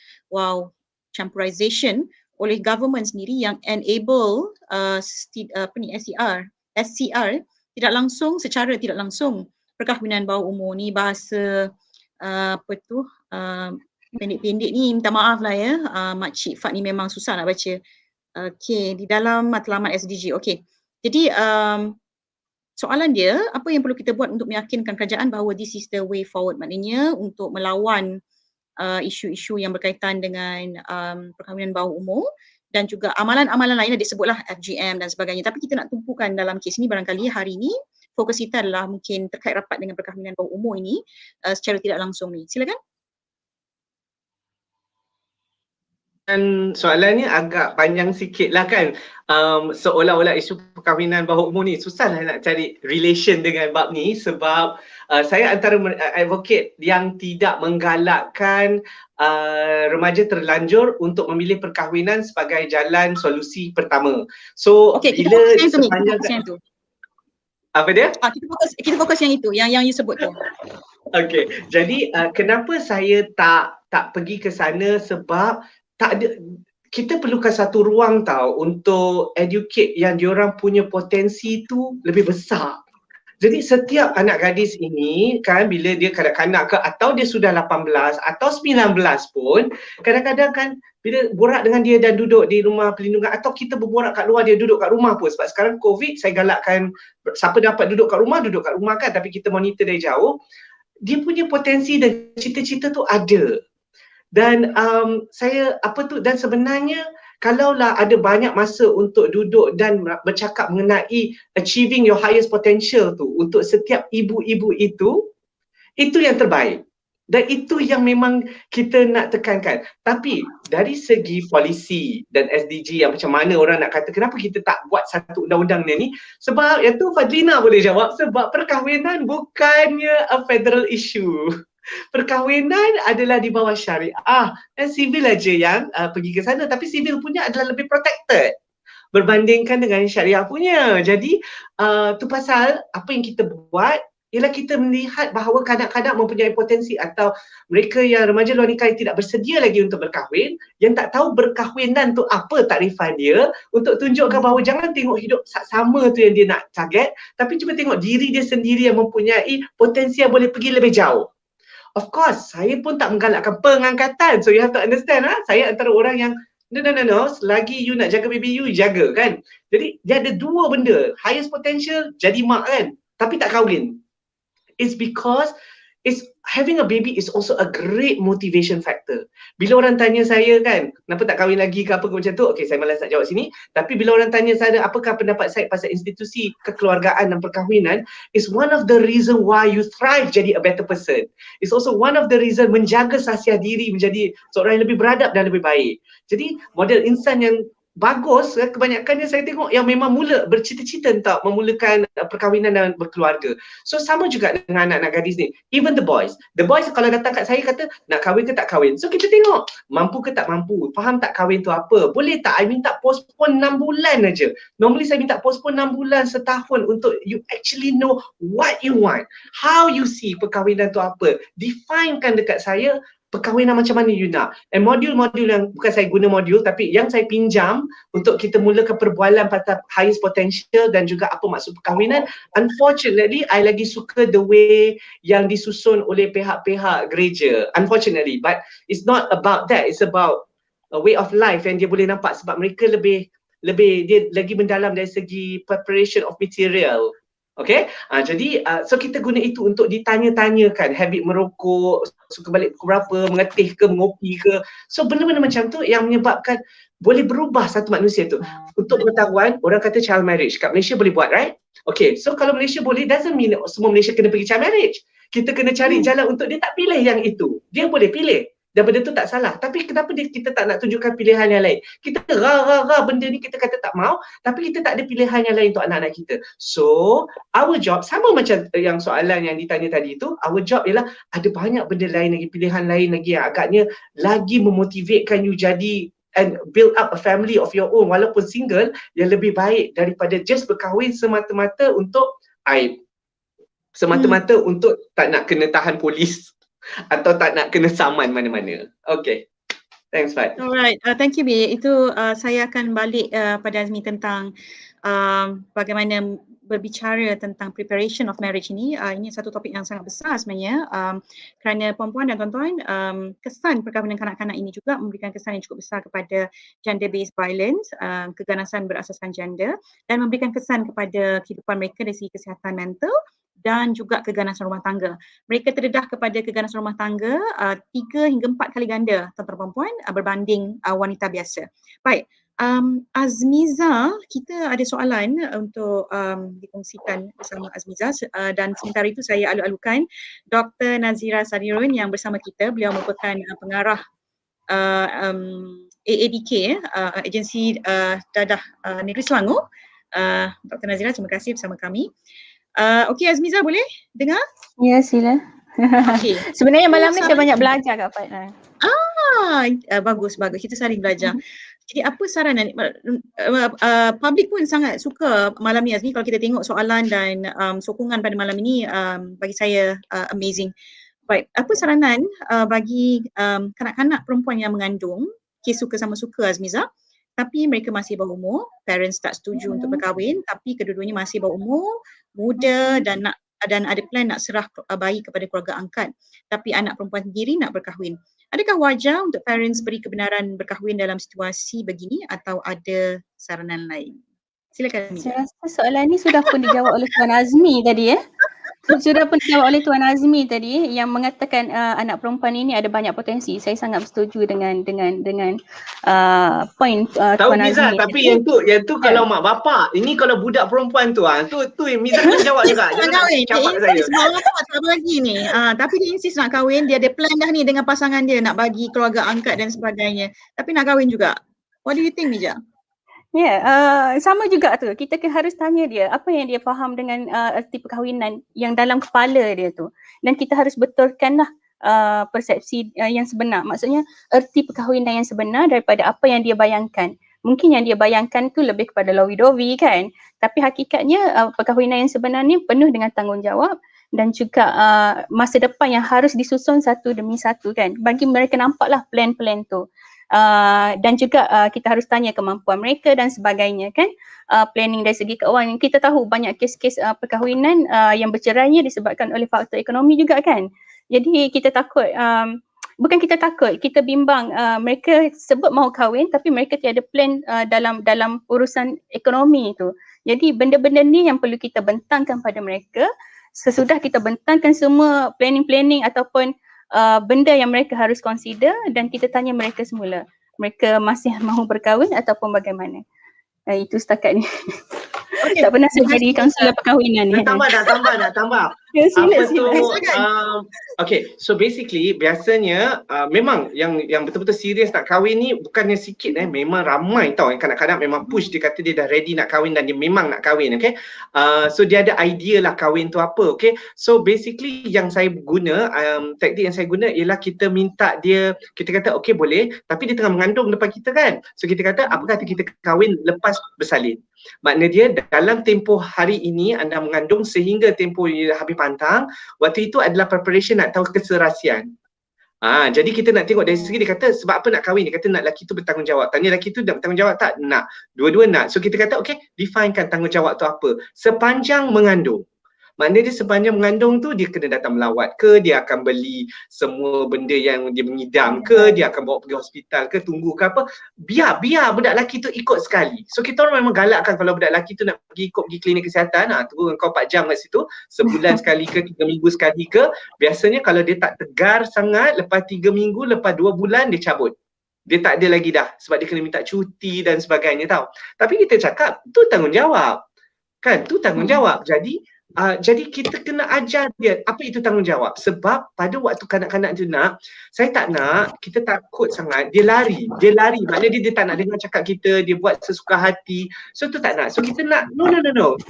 campurization oleh government sendiri yang enable SCR tidak langsung, secara tidak langsung perkahwinan bawah umur ni. Bahasa pendek-pendek ni minta maaf lah ya. Makcik Fat ni memang susah nak baca. Okey, di dalam matlamat SDG. Okey. Jadi soalan dia, apa yang perlu kita buat untuk meyakinkan kerajaan bahawa this is the way forward? Maknanya untuk melawan isu-isu yang berkaitan dengan perkahwinan bawah umur dan juga amalan-amalan lain, disebutlah FGM dan sebagainya. Tapi kita nak tumpukan dalam kes ini barangkali hari ini fokus kita adalah mungkin terkait rapat dengan perkahwinan bawah umur ini secara tidak langsung ni. Silakan. Dan soalannya agak panjang sikit lah kan. Seolah-olah isu perkahwinan bawah umur ni susah lah nak cari relation dengan bab ni sebab saya antara advocate yang tidak menggalakkan remaja terlanjur untuk memilih perkahwinan sebagai jalan solusi pertama. So bila sepanjang apa dia? Kita fokus yang itu, yang you sebut tu. Okey, jadi kenapa saya tak pergi ke sana sebab tak ada, kita perlukan satu ruang tau untuk educate yang diorang punya potensi tu lebih besar. Jadi setiap anak gadis ini kan bila dia kanak-kanak ke atau dia sudah 18 atau 19 pun kadang-kadang kan bila borak dengan dia dan duduk di rumah perlindungan atau kita berborak kat luar dia duduk kat rumah pun sebab sekarang COVID saya galakkan siapa dapat duduk kat rumah kan tapi kita monitor dari jauh. Dia punya potensi dan cita-cita tu ada. Dan dan sebenarnya kalaulah ada banyak masa untuk duduk dan bercakap mengenai achieving your highest potential tu untuk setiap ibu-ibu itu yang terbaik. Dan itu yang memang kita nak tekankan. Tapi dari segi polisi dan SDG yang macam mana orang nak kata kenapa kita tak buat satu undang-undang ni, sebab yang tu Fadlina boleh jawab, sebab perkahwinan bukannya a federal issue. Perkahwinan adalah di bawah syariah dan sivil aja yang pergi ke sana, tapi sivil punya adalah lebih protected berbandingkan dengan syariah punya. Jadi tu pasal apa yang kita buat ialah kita melihat bahawa kanak-kanak mempunyai potensi atau mereka yang remaja luar nikah yang tidak bersedia lagi untuk berkahwin, yang tak tahu berkahwinan tu apa takrifan dia, untuk tunjukkan bahawa jangan tengok hidup sama tu yang dia nak target, tapi cuba tengok diri dia sendiri yang mempunyai potensi yang boleh pergi lebih jauh. Of course, saya pun tak menggalakkan pengangkatan. So you have to understand, saya antara orang yang no, selagi you nak jaga baby you, jaga kan. Jadi dia ada dua benda, highest potential jadi mak kan, tapi tak kahwin. It's because having a baby is also a great motivation factor. Bila orang tanya saya kan, kenapa tak kahwin lagi ke apa ke macam tu, okay saya malas nak jawab sini. Tapi bila orang tanya saya apakah pendapat saya pasal institusi kekeluargaan dan perkahwinan, is one of the reason why you thrive jadi a better person. It's also one of the reason menjaga sahsiah diri menjadi seorang yang lebih beradab dan lebih baik. Jadi model insan yang bagus, kebanyakannya saya tengok yang memang mula bercita-cita untuk memulakan perkahwinan dan berkeluarga. So sama juga dengan anak-anak gadis ni. Even the boys kalau datang kat saya kata nak kahwin ke tak kahwin. So kita tengok mampu ke tak mampu, faham tak kahwin tu apa, boleh tak I minta postpone 6 bulan aja. Normally saya minta postpone 6 bulan, setahun untuk you actually know what you want, how you see perkahwinan tu apa. Definekan dekat saya perkahwinan macam mana you nak. Dan modul-modul yang bukan saya guna modul tapi yang saya pinjam untuk kita mulakan perbualan pasal highest potential dan juga apa maksud perkahwinan, unfortunately I lagi suka the way yang disusun oleh pihak-pihak gereja. Unfortunately, but it's not about that. It's about a way of life yang dia boleh nampak sebab mereka lebih dia lagi mendalam dari segi preparation of material. Okay, jadi so kita guna itu untuk ditanya-tanyakan habit merokok, suka balik pukul berapa, mengetih ke, mengopi ke. So benda-benda macam tu yang menyebabkan boleh berubah satu manusia tu. Untuk pengetahuan, orang kata child marriage kat Malaysia boleh buat, right? Okay, so kalau Malaysia boleh, doesn't mean semua Malaysia kena pergi child marriage. Kita kena cari jalan untuk dia tak pilih yang itu. Dia boleh pilih. Dan benda tu tak salah. Tapi kenapa kita tak nak tunjukkan pilihan yang lain? Kita benda ni kita kata tak mau, tapi kita tak ada pilihan yang lain untuk anak-anak kita. So, our job, sama macam yang soalan yang ditanya tadi tu, our job ialah ada banyak benda lain lagi, pilihan lain lagi yang agaknya lagi memotivatekan you jadi and build up a family of your own walaupun single yang lebih baik daripada just berkahwin semata-mata untuk aib. Semata-mata untuk tak nak kena tahan polis. Atau tak nak kena saman mana-mana. Okay. Thanks, Fat. Alright, thank you, B. Itu saya akan balik pada Azmi tentang bagaimana berbicara tentang preparation of marriage ini satu topik yang sangat besar sebenarnya, kerana puan-puan dan tuan-tuan, kesan perkahwinan kanak-kanak ini juga memberikan kesan yang cukup besar kepada gender based violence, keganasan berasaskan gender, dan memberikan kesan kepada kehidupan mereka dari segi kesihatan mental dan juga keganasan rumah tangga. Mereka terdedah kepada keganasan rumah tangga 3 hingga 4 kali ganda tuan-tuan perempuan berbanding wanita biasa. Baik, Azmiza, kita ada soalan untuk dikongsikan bersama Azmiza, dan sementara itu saya alu-alukan Dr. Nazira Sadirun yang bersama kita. Beliau merupakan pengarah AADK, Agensi Dadah Negeri Selangor. Dr. Nazira, terima kasih bersama kami. Okey Azmiza, boleh dengar? Ya, sila. Okay. Sebenarnya malam ni saya banyak belajar Kak Fatna. Bagus. Kita saling belajar. Jadi apa saranan, public pun sangat suka malam ni Azmi, kalau kita tengok soalan dan sokongan pada malam ini bagi saya amazing. Baik, apa saranan bagi kanak-kanak perempuan yang mengandung, kes suka sama suka Azmiza, tapi mereka masih bawah umur, parents tak setuju untuk berkahwin, tapi kedua-duanya masih bawah umur, muda dan ada plan nak serah bayi kepada keluarga angkat, tapi anak perempuan sendiri nak berkahwin. Adakah wajar untuk parents beri kebenaran berkahwin dalam situasi begini atau ada saranan lain? Silakan Mija. Saya rasa soalan ni sudah pun dijawab oleh Tuan Azmi tadi Sudah pun dijawab oleh Tuan Azmi tadi yang mengatakan anak perempuan ini ada banyak potensi. Saya sangat bersetuju dengan point Tahu Tuan Miza, Azmi. tapi yang tu kalau mak bapak, ini kalau budak perempuan tu tu Miza kena jawab juga. Jangan capak saya. Sebab bapak tak bagi ni. Tapi dia insist nak kahwin, dia ada plan dah ni dengan pasangan dia nak bagi keluarga angkat dan sebagainya. Tapi nak kahwin juga. What do you think Mija? Sama juga tu. Kita harus tanya dia apa yang dia faham dengan erti perkahwinan yang dalam kepala dia tu. Dan kita harus betulkanlah persepsi yang sebenar. Maksudnya erti perkahwinan yang sebenar daripada apa yang dia bayangkan. Mungkin yang dia bayangkan tu lebih kepada lowi-dowi kan. Tapi hakikatnya perkahwinan yang sebenar ni penuh dengan tanggungjawab dan juga masa depan yang harus disusun satu demi satu kan. Bagi mereka nampaklah plan-plan tu. Dan juga kita harus tanya kemampuan mereka dan sebagainya kan, planning dari segi keuangan. Kita tahu banyak kes-kes perkahwinan yang bercerainya disebabkan oleh faktor ekonomi juga kan. Jadi kita takut, bukan kita takut, kita bimbang mereka sebut mahu kahwin tapi mereka tiada plan dalam urusan ekonomi tu. Jadi benda-benda ni yang perlu kita bentangkan pada mereka. Sesudah kita bentangkan semua planning ataupun benda yang mereka harus consider dan kita tanya mereka semula, mereka masih mahu berkahwin ataupun bagaimana. Itu setakat ni. Okay. Tak pernah saya jadi kaunselor perkahwinan ni. Nak tambah. Ya, sila. Okay, so basically biasanya memang yang betul-betul serius nak kahwin ni bukannya sikit memang ramai tau. Kadang-kadang memang push, dia kata dia dah ready nak kahwin dan dia memang nak kahwin, okay. So dia ada idea lah kahwin tu apa, okay. So basically yang saya guna, taktik yang saya guna ialah kita minta dia, kita kata okay boleh, tapi dia tengah mengandung depan kita kan. So kita kata apa kata kita kahwin lepas bersalin. Makna dia dalam tempoh hari ini anda mengandung sehingga tempoh habis pantang, waktu itu adalah preparation nak tahu keserasian. Jadi kita nak tengok dari segi dia kata sebab apa nak kahwin, dia kata nak lelaki tu bertanggungjawab. Tanya lelaki tu nak bertanggungjawab tak? Nak. Dua-dua nak. So kita kata okay, definekan tanggungjawab tu apa. Sepanjang mengandung. Maknanya dia sepanjang mengandung tu dia kena datang melawat ke, dia akan beli semua benda yang dia mengidam ke, dia akan bawa pergi hospital ke, tunggu ke apa. Biar budak lelaki tu ikut sekali. So kita orang memang galakkan kalau budak lelaki tu nak pergi klinik kesihatan, tunggu kau 4 jam kat situ, sebulan sekali ke, 3 minggu sekali ke. Biasanya kalau dia tak tegar sangat, lepas 3 minggu, lepas 2 bulan dia cabut. Dia tak ada lagi dah sebab dia kena minta cuti dan sebagainya tau. Tapi kita cakap tu tanggungjawab. Kan, tu tanggungjawab. Jadi kita kena ajar dia apa itu tanggungjawab. Sebab pada waktu kanak-kanak tu nak, saya tak nak, kita takut sangat, dia lari. Maknanya dia tak nak dengar cakap kita, dia buat sesuka hati. So tu tak nak. So kita nak, no.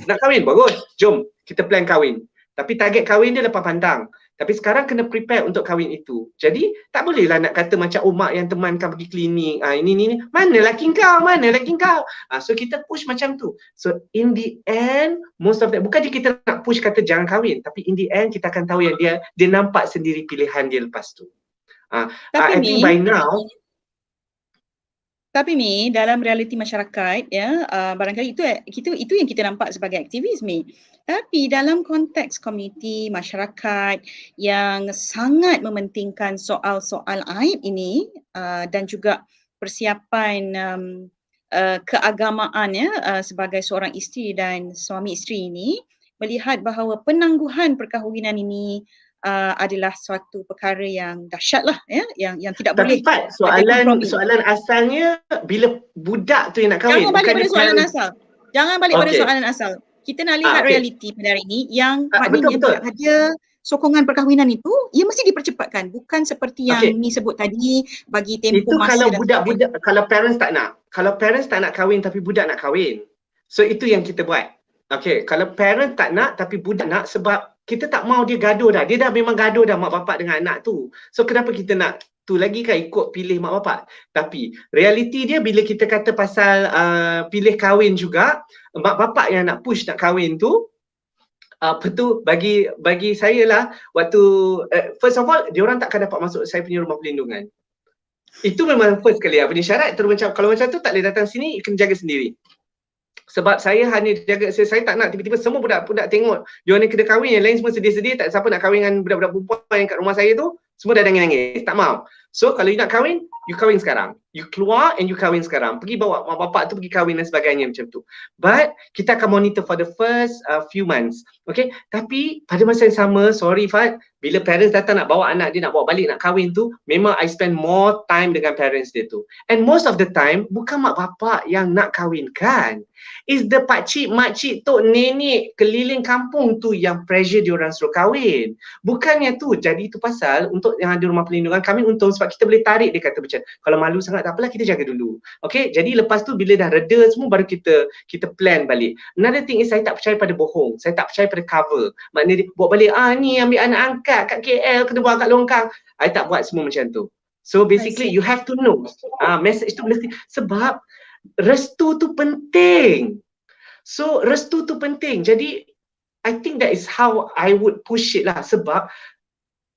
Nak kahwin, bagus. Jom, kita plan kahwin. Tapi target kahwin dia lepas pantang. Tapi sekarang kena prepare untuk kahwin itu. Jadi tak bolehlah nak kata macam mak yang temankan pergi klinik. Ini. Mana laki kau? So kita push macam tu. So in the end, most of that, bukan je kita nak push kata jangan kahwin. Tapi in the end kita akan tahu yang dia nampak sendiri pilihan dia lepas tu. I think by now, Tapi Mi, dalam realiti masyarakat ya, barangkali itu yang kita nampak sebagai aktivis Mi. Tapi dalam konteks komuniti masyarakat yang sangat mementingkan soal-soal aib ini dan juga persiapan keagamaan ya sebagai seorang isteri dan suami isteri ini, melihat bahawa penangguhan perkahwinan ini adalah suatu perkara yang dahsyat lah ya, yang tidak boleh Tapi Pat, ada kompromi. soalan asalnya bila budak tu yang nak kahwin. Jangan balik pada soalan asal. Jangan balik pada soalan asal. Kita nak lihat realiti pada hari ini yang maknanya bila ada sokongan perkahwinan itu, ia mesti dipercepatkan. Bukan seperti yang Mi sebut tadi, bagi tempoh masa kalau budak-budak, kalau parents tak nak kahwin tapi budak nak kahwin. So itu yang kita buat. Okay, kalau parent tak nak tapi budak nak, sebab kita tak mau dia gaduh dah. Dia dah memang gaduh dah mak bapak dengan anak tu. So kenapa kita nak tu lagi kan ikut pilih mak bapak. Tapi realiti dia bila kita kata pasal pilih kahwin juga, mak bapak yang nak push nak kahwin tu, apa tu bagi saya lah waktu first of all dia orang takkan dapat masuk saya punya rumah perlindungan. Itu memang first kali apa ni syarat terus macam kalau macam tu tak boleh datang sini, kena jaga sendiri. Sebab saya hanya jaga, saya tak nak tiba-tiba semua budak-budak tengok dia orang kena kahwin, yang lain semua sedih-sedih, tak siapa nak kahwin dengan budak-budak perempuan yang kat rumah saya tu, semua dah nangis-nangis, tak mau. So kalau you nak kahwin, you kahwin sekarang. You keluar and you kahwin sekarang. Pergi bawa mak bapak tu pergi kahwin dan sebagainya macam tu. But kita akan monitor for the first few months. Okay, tapi pada masa yang sama, sorry Fad, bila parents datang nak bawa anak dia nak bawa balik nak kahwin tu, memang I spend more time dengan parents dia tu. And most of the time, bukan mak bapak yang nak kahwinkan. Is the pakcik, makcik, tok, nenek keliling kampung tu yang pressure diorang suruh kahwin. Bukannya tu, jadi itu pasal untuk yang ada rumah perlindungan kami untung sebab kita boleh tarik, dia kata macam kalau malu sangat tak apalah kita jaga dulu. Okay, jadi lepas tu bila dah reda semua baru kita plan balik. Another thing is saya tak percaya pada bohong, saya tak percaya pada cover. Maknanya dia buat balik, ni ambil anak angkat kat KL kena buang kat longkang. I tak buat semua macam tu. So basically you have to know message tu mesti, sebab restu tu penting. So restu tu penting. Jadi I think that is how I would push it lah. Sebab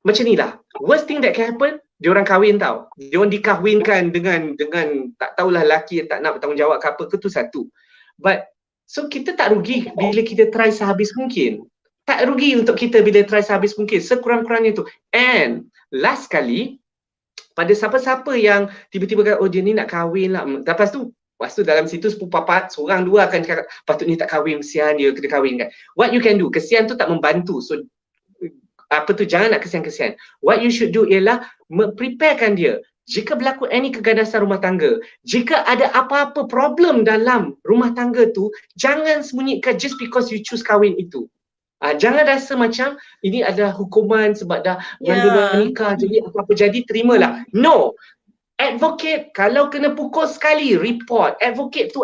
macam ni lah, worst thing that can happen, dia orang kahwin tau. Dia orang dikahwinkan dengan tak tahulah lelaki yang tak nak bertanggungjawab ke apa ke, tu satu. But so kita tak rugi bila kita try sehabis mungkin. Tak rugi untuk kita bila try sehabis mungkin, sekurang-kurangnya tu. And last kali, pada siapa-siapa yang tiba-tiba kata, oh dia ni nak kahwin lah. Lepas tu dalam situ sepupu papat, seorang dua akan cakap, patutnya tak kahwin, kesian dia kena kahwin kan. What you can do, kesian tu tak membantu. So jangan nak kesian-kesian. What you should do ialah preparekan dia. Jika berlaku any keganasan rumah tangga, jika ada apa-apa problem dalam rumah tangga tu, jangan sembunyikan just because you choose kahwin itu. Jangan rasa macam ini adalah hukuman sebab dah berdua nikah, jadi apa-apa jadi terimalah. No. Advocate, kalau kena pukul sekali, report. Advocate tu.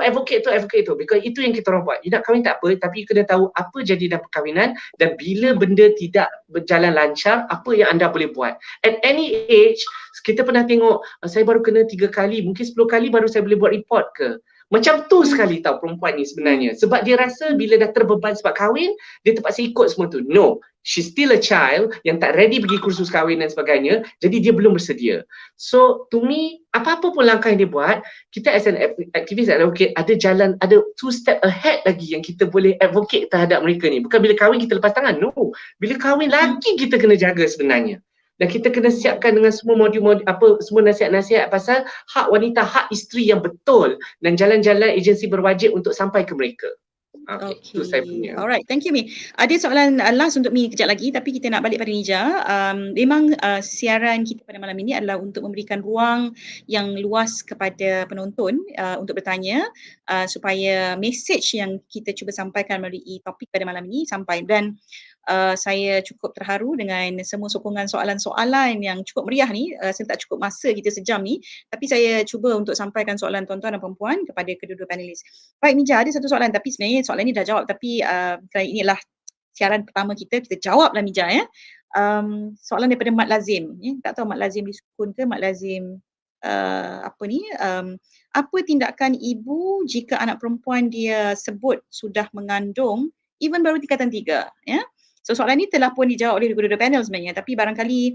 Because itu yang kita orang buat. You nak kahwin tak apa, tapi you kena tahu apa jadi dalam perkahwinan dan bila benda tidak berjalan lancar, apa yang anda boleh buat. At any age, kita pernah tengok, saya baru kena 3 kali, mungkin 10 kali baru saya boleh buat report ke. Macam tu sekali tau perempuan ni sebenarnya. Sebab dia rasa bila dah terbeban sebab kahwin, dia terpaksa ikut semua tu. No, she's still a child yang tak ready pergi kursus kahwin dan sebagainya. Jadi dia belum bersedia. So to me, apa-apa pun langkah yang dia buat, kita as an activist advocate ada jalan, ada 2 step ahead lagi yang kita boleh advocate terhadap mereka ni. Bukan bila kahwin kita lepas tangan. No, bila kahwin lagi kita kena jaga sebenarnya. Dan kita kena siapkan dengan semua modul-modul semua nasihat-nasihat pasal hak wanita, hak isteri yang betul dan jalan-jalan agensi berwajib untuk sampai ke mereka. Okay. Itu saya punya. Alright, thank you Mi. Ada soalan last untuk Mi kejap lagi, tapi kita nak balik pada Nija. Memang siaran kita pada malam ini adalah untuk memberikan ruang yang luas kepada penonton untuk bertanya supaya message yang kita cuba sampaikan melalui topik pada malam ini sampai. Dan saya cukup terharu dengan semua sokongan soalan-soalan yang cukup meriah ni. Saya tak cukup masa kita sejam ni, tapi saya cuba untuk sampaikan soalan tuan-tuan dan perempuan kepada kedua-dua panelis. Baik Mija, ada satu soalan tapi sebenarnya soalan ni dah jawab, tapi inilah siaran pertama kita jawablah Mija ya. Soalan daripada Mat Lazim. Tak tahu Mat Lazim disukun ke Mat Lazim apa tindakan ibu jika anak perempuan dia sebut sudah mengandung even baru tingkatan 3 ya. So soalan ini telah pun dijawab oleh kedua-dua panel sebenarnya, tapi barangkali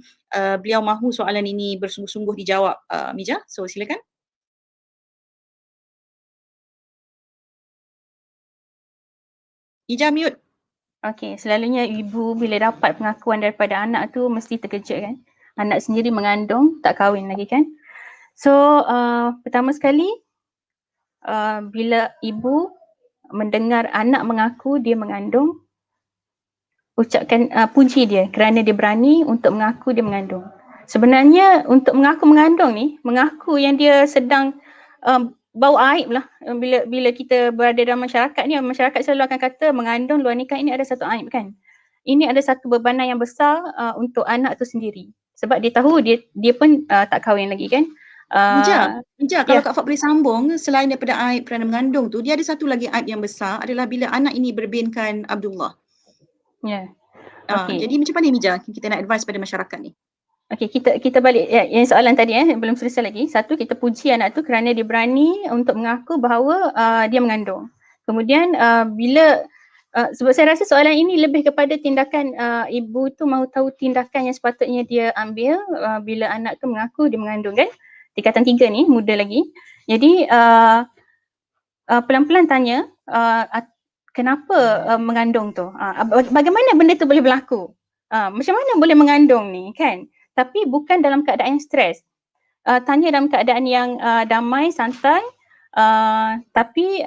beliau mahu soalan ini bersungguh-sungguh dijawab Mija. So silakan. Ija mute. Okey, selalunya ibu bila dapat pengakuan daripada anak tu mesti terkejut kan. Anak sendiri mengandung, tak kahwin lagi kan. So pertama sekali bila ibu mendengar anak mengaku dia mengandung, ucapkan puji dia kerana dia berani untuk mengaku dia mengandung. Sebenarnya untuk mengaku mengandung ni, mengaku yang dia sedang bau aib lah. Bila kita berada dalam masyarakat ni, masyarakat selalu akan kata mengandung luar nikah ini ada satu aib kan. Ini ada satu bebanan yang besar untuk anak tu sendiri. Sebab dia tahu dia pun tak kahwin lagi kan. Ija, kalau Kak Fat boleh sambung, selain daripada aib kerana mengandung tu, dia ada satu lagi aib yang besar adalah bila anak ini berbinkan Abdullah. Ya. Okay. Jadi macam mana Mija kita nak advise pada masyarakat ni? Okey, kita balik yang soalan tadi belum selesai lagi. Satu, kita puji anak tu kerana dia berani untuk mengaku bahawa dia mengandung. Kemudian bila sebab saya rasa soalan ini lebih kepada tindakan ibu tu mahu tahu tindakan yang sepatutnya dia ambil bila anak tu mengaku dia mengandung kan. Tingkatan 3 ni muda lagi. Jadi pelan-pelan tanya kenapa mengandung tu? Bagaimana benda tu boleh berlaku? Macam mana boleh mengandung ni kan? Tapi bukan dalam keadaan yang stres. Tanya dalam keadaan yang damai, santai, tapi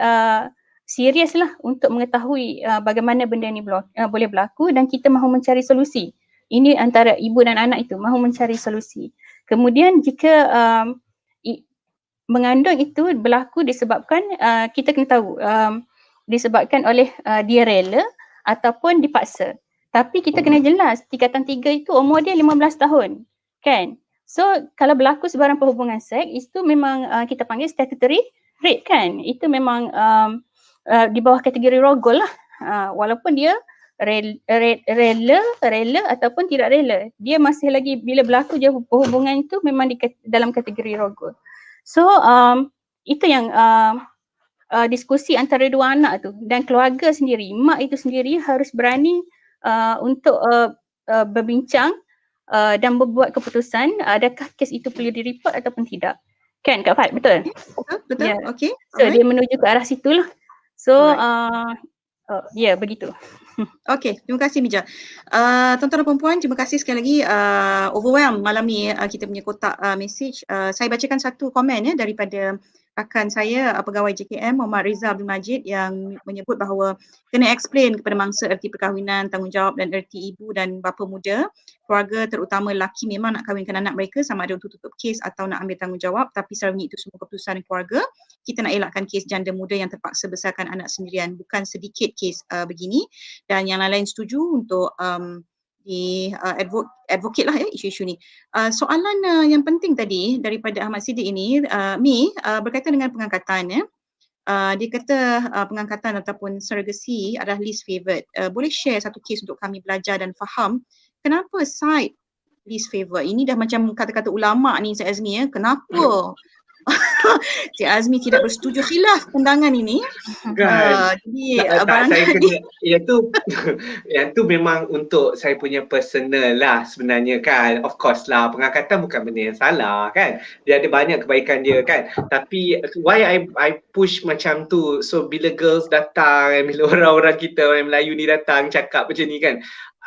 serius lah untuk mengetahui bagaimana benda ni boleh berlaku dan kita mahu mencari solusi. Ini antara ibu dan anak itu, mahu mencari solusi. Kemudian jika mengandung itu berlaku disebabkan, kita kena tahu, disebabkan oleh dia rela ataupun dipaksa. Tapi kita kena jelas, tingkatan 3 itu umur dia 15 tahun, kan? So, kalau berlaku sebarang perhubungan seks, itu memang kita panggil statutory rape kan? Itu memang di bawah kategori rogol lah. Walaupun dia rela ataupun tidak rela. Dia masih lagi, bila berlaku je perhubungan itu memang dalam kategori rogol. So, itu yang diskusi antara dua anak tu dan keluarga sendiri, mak itu sendiri harus berani untuk berbincang dan membuat keputusan adakah kes itu perlu direport ataupun tidak. Kan Kak Fat, betul? Betul, okey. So dia menuju ke arah situlah. So begitu. Okey, terima kasih Mija. Tuan-tuan dan puan-puan, terima kasih sekali lagi overwhelm malam ni kita punya kotak message. Saya bacakan satu komen daripada rakan saya pegawai JKM Muhammad Rizal Abdul Majid yang menyebut bahawa kena explain kepada mangsa erti perkahwinan, tanggungjawab dan erti ibu dan bapa muda. Keluarga terutama lelaki memang nak kahwinkan anak mereka sama ada untuk tutup kes atau nak ambil tanggungjawab, tapi selalunya itu semua keputusan keluarga. Kita nak elakkan kes janda muda yang terpaksa besarkan anak sendirian. Bukan sedikit kes begini dan yang lain-lain setuju untuk advocate lah isu-isu ni. Soalan yang penting tadi daripada Ahmad Siddiq ini, Mi, berkaitan dengan pengangkatan dia kata pengangkatan ataupun surrogacy adalah least favoured. Boleh share satu kes untuk kami belajar dan faham kenapa side least favoured? Ini dah macam kata-kata ulama ni Cik Azmi kenapa Cik Azmi tidak bersetuju khilaf pandangan ini. Jadi saya kena, yang tu memang untuk saya punya personal lah sebenarnya kan. Of course lah, pengangkatan bukan benda yang salah kan. Dia ada banyak kebaikan dia kan. Tapi why I push macam tu, so bila girls datang, bila orang-orang kita, orang Melayu ni datang cakap macam ni kan,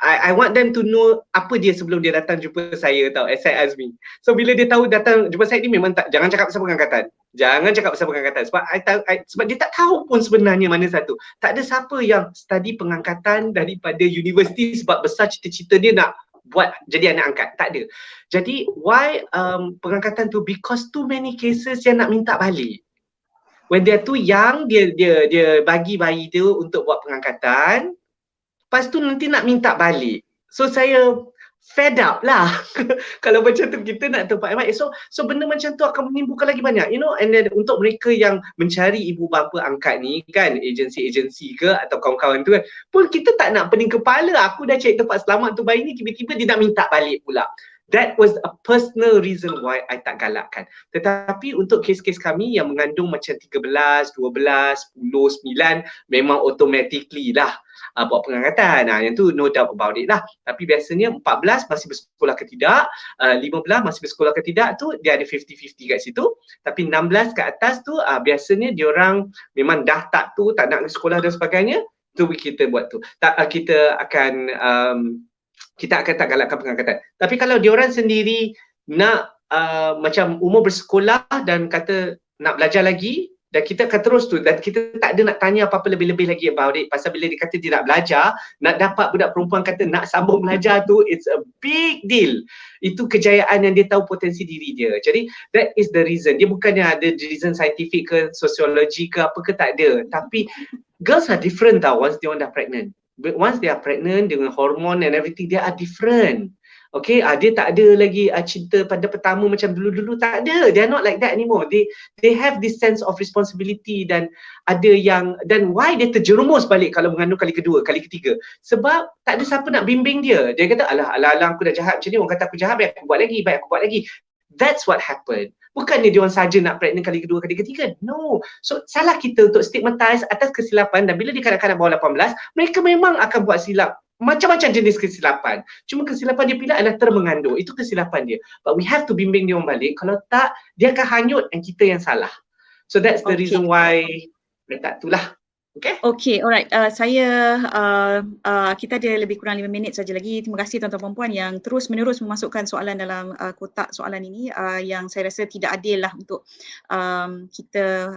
I want them to know apa dia sebelum dia datang jumpa saya tau, Syed Azmi. So bila dia tahu datang jumpa saya ni memang tak, jangan cakap pasal pengangkatan. Jangan cakap pasal pengangkatan sebab dia tak tahu pun sebenarnya mana satu. Tak ada siapa yang study pengangkatan daripada universiti sebab besar cita-cita dia nak buat jadi anak angkat. Tak ada. Jadi why pengangkatan tu? Because too many cases yang nak minta balik. When they're too young, dia bagi bayi dia untuk buat pengangkatan. Lepas tu nanti nak minta balik. So saya fed up lah. Kalau macam tu kita nak tempat yang baik. So benda macam tu akan menimbulkan lagi banyak. You know, and then untuk mereka yang mencari ibu bapa angkat ni kan, agensi-agensi ke atau kawan-kawan tu kan, pun kita tak nak pening kepala. Aku dah cari tempat selamat tu bayi ni, tiba-tiba dia nak minta balik pula. That was a personal reason why I tak galakkan. Tetapi untuk kes-kes kami yang mengandung macam 13, 12, 10, 9, memang automatically lah buat pengangkatan. Yang tu no doubt about it lah. Tapi biasanya 14 masih bersekolah ke tidak, 15 masih bersekolah ke tidak tu dia ada 50-50 kat situ. Tapi 16 ke atas tu biasanya diorang memang dah tak nak sekolah dan sebagainya. tu kita buat tu. Kita akan tak galakkan pengangkatan. Tapi kalau diorang sendiri nak macam umur bersekolah dan kata nak belajar lagi, dan kita akan terus tu, dan kita tak ada nak tanya apa-apa lebih-lebih lagi about it. Pasal bila dia kata dia nak belajar, nak dapat budak perempuan kata nak sambung belajar tu, it's a big deal. Itu kejayaan yang dia tahu potensi diri dia. Jadi that is the reason. Dia bukannya ada reason scientific ke, sosiologi ke, apa ke, tak ada. Tapi girls are different tau once they dah pregnant. But once they are pregnant dengan hormone and everything, they are different. Okay, dia tak ada lagi cinta pada pertama macam dulu-dulu, tak ada. They are not like that anymore. They have this sense of responsibility dan ada yang, dan why dia terjerumus balik kalau mengandung kali kedua, kali ketiga. Sebab tak ada siapa nak bimbing dia. Dia kata alah aku dah jahat macam ni, orang kata aku jahat, baik aku buat lagi. That's what happened. Bukannya dia orang saja nak pregnant kali kedua, kali ketiga. No. So salah kita untuk stigmatize atas kesilapan, dan bila di kanak-kanak bawah 18, mereka memang akan buat silap. Macam-macam jenis kesilapan. Cuma kesilapan dia pilih adalah termengandung. Itu kesilapan dia. But we have to bimbing dia orang balik. Kalau tak, dia akan hanyut dan kita yang salah. So that's the reason why mereka itulah. Okay? Okay, alright. Kita ada lebih kurang 5 minit saja lagi. Terima kasih tuan-tuan perempuan yang terus-menerus memasukkan soalan dalam kotak soalan ini yang saya rasa tidak adil lah untuk kita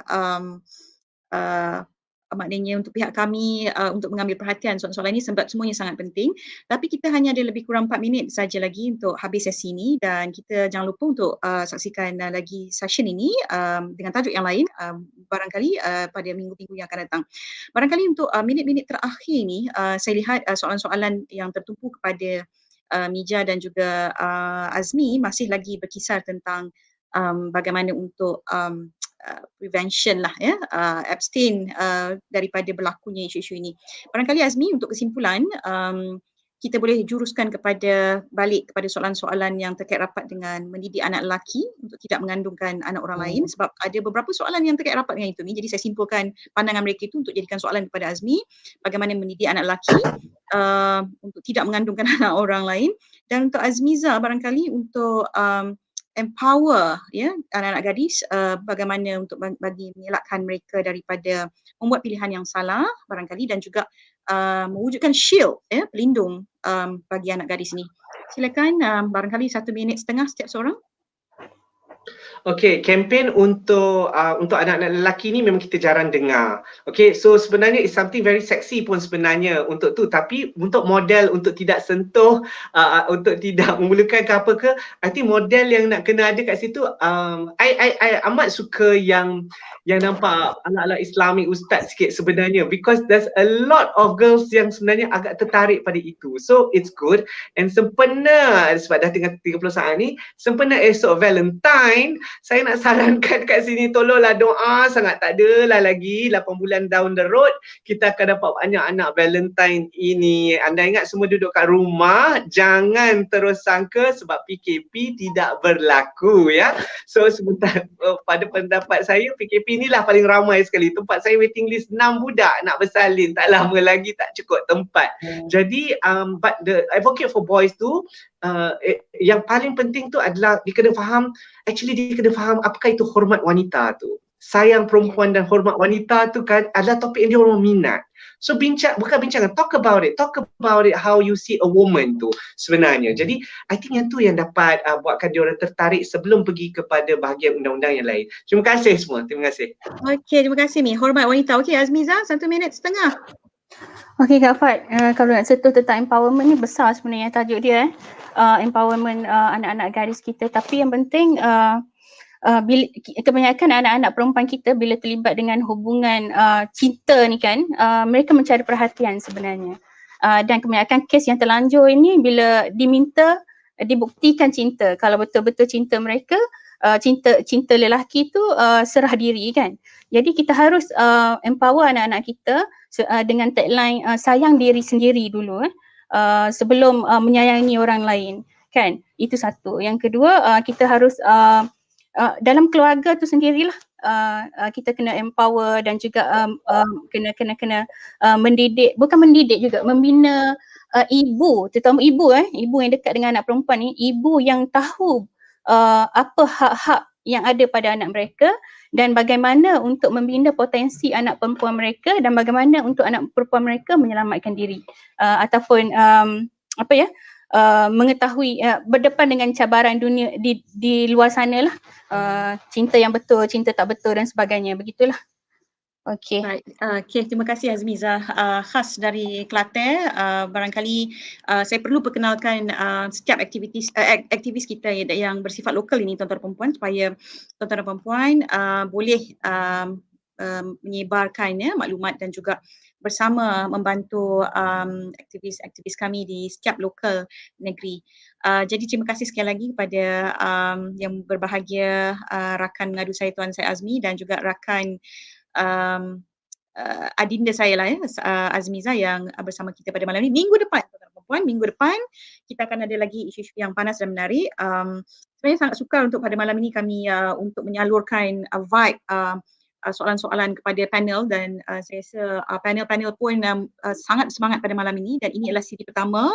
maknanya untuk pihak kami untuk mengambil perhatian soalan-soalan ini sebab semuanya sangat penting. Tapi kita hanya ada lebih kurang 4 minit saja lagi untuk habis sesi ini dan kita jangan lupa untuk saksikan lagi session ini dengan tajuk yang lain barangkali pada minggu-minggu yang akan datang. Barangkali untuk minit-minit terakhir ni saya lihat soalan-soalan yang tertumpu kepada Mija dan juga Azmi masih lagi berkisar tentang bagaimana untuk prevention lah ya, abstain daripada berlakunya isu-isu ini. Barangkali Azmi untuk kesimpulan kita boleh juruskan balik kepada soalan-soalan yang terkait rapat dengan mendidik anak lelaki untuk tidak mengandungkan anak orang lain, sebab ada beberapa soalan yang terkait rapat dengan itu ni. Jadi saya simpulkan pandangan mereka itu untuk jadikan soalan kepada Azmi, bagaimana mendidik anak lelaki untuk tidak mengandungkan anak orang lain, dan untuk Azmiza barangkali untuk empower ya anak-anak gadis bagaimana untuk bagi mengelakkan mereka daripada membuat pilihan yang salah barangkali, dan juga mewujudkan shield ya pelindung bagi anak gadis ini. Silakan barangkali 1.5 minit setiap seorang. Okay, kempen untuk anak-anak lelaki ni memang kita jarang dengar. Okay, so sebenarnya it's something very sexy pun sebenarnya untuk tu. Tapi untuk model untuk tidak sentuh, untuk tidak memerlukan ke apa ke, I think model yang nak kena ada kat situ, I amat suka yang nampak ala-ala Islamic ustaz sikit sebenarnya, because there's a lot of girls yang sebenarnya agak tertarik pada itu. So it's good, and sempena sebab dah tengah 30 saat ni, sempena esok Valentine, saya nak sarankan kat sini tolonglah doa, sangat tak adalah lagi 8 bulan down the road kita akan dapat banyak anak Valentine ini. Anda ingat semua duduk kat rumah, jangan terus sangka sebab PKP tidak berlaku ya. So sebentar pada pendapat saya PKP inilah paling ramai sekali. Tempat saya waiting list 6 budak nak bersalin, tak lama lagi tak cukup tempat. Jadi but the advocate for boys tu yang paling penting tu adalah dia kena faham, dia kena faham apakah itu hormat wanita tu. Sayang perempuan dan hormat wanita tu kan adalah topik yang dia orang minat. So bukan bincangan, talk about it how you see a woman tu sebenarnya. Jadi I think yang tu yang dapat buatkan dia orang tertarik sebelum pergi kepada bahagian undang-undang yang lain. Terima kasih semua, terima kasih. Okey, terima kasih Mi. Hormat wanita. Okey Azmiza, 1.5 minit. Okey Kak Fad, kalau nak sentuh tentang empowerment ni besar sebenarnya tajuk dia empowerment anak-anak gadis kita, tapi yang penting bila kebanyakan anak-anak perempuan kita bila terlibat dengan hubungan cinta ni kan, mereka mencari perhatian sebenarnya, dan kebanyakan kes yang terlanjur ini bila diminta dibuktikan cinta, kalau betul-betul cinta mereka, cinta lelaki tu serah diri kan. Jadi kita harus empower anak-anak kita dengan tagline sayang diri sendiri dulu sebelum menyayangi orang lain kan. Itu satu. Yang kedua, kita harus dalam keluarga tu sendirilah kita kena empower dan juga kena mendidik, bukan mendidik juga, membina ibu, terutama ibu yang dekat dengan anak perempuan ni, ibu yang tahu apa hak-hak yang ada pada anak mereka dan bagaimana untuk membina potensi anak perempuan mereka dan bagaimana untuk anak perempuan mereka menyelamatkan diri ataupun mengetahui berdepan dengan cabaran dunia di luar sana lah, cinta yang betul, cinta tak betul dan sebagainya, begitulah. Okey. Baik, terima kasih Azmiza. Khas dari Kelantan, barangkali saya perlu perkenalkan setiap aktivis kita yang bersifat lokal ini, tuan-tuan perempuan, supaya tuan-tuan perempuan boleh menyebarkan maklumat dan juga bersama membantu aktivis-aktivis kami di setiap lokal negeri. Jadi terima kasih sekali lagi kepada yang berbahagia, rakan mengadu saya Tuan Syed Azmi dan juga rakan adinda saya lah Azmiza yang bersama kita pada malam ini. Minggu depan, tuan-tuan perempuan, minggu depan kita akan ada lagi isu-isu yang panas dan menarik. Saya sangat sukar untuk pada malam ini kami untuk menyalurkan vibe soalan-soalan kepada panel dan saya rasa panel-panel pun sangat semangat pada malam ini dan ini adalah siri pertama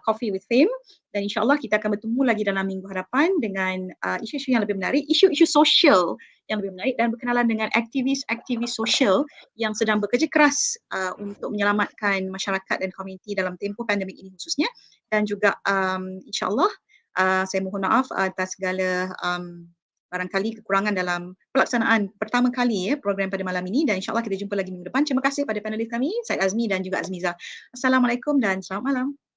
Coffee with Fame dan insyaAllah kita akan bertemu lagi dalam minggu hadapan dengan isu-isu yang lebih menarik, isu-isu sosial yang lebih menarik dan berkenalan dengan aktivis-aktivis sosial yang sedang bekerja keras untuk menyelamatkan masyarakat dan komuniti dalam tempoh pandemik ini khususnya dan juga insyaAllah saya mohon maaf atas segala barangkali kekurangan dalam pelaksanaan pertama kali program pada malam ini dan insyaAllah kita jumpa lagi minggu depan. Terima kasih pada panelis kami, Syed Azmi dan juga Azmiza. Assalamualaikum dan selamat malam.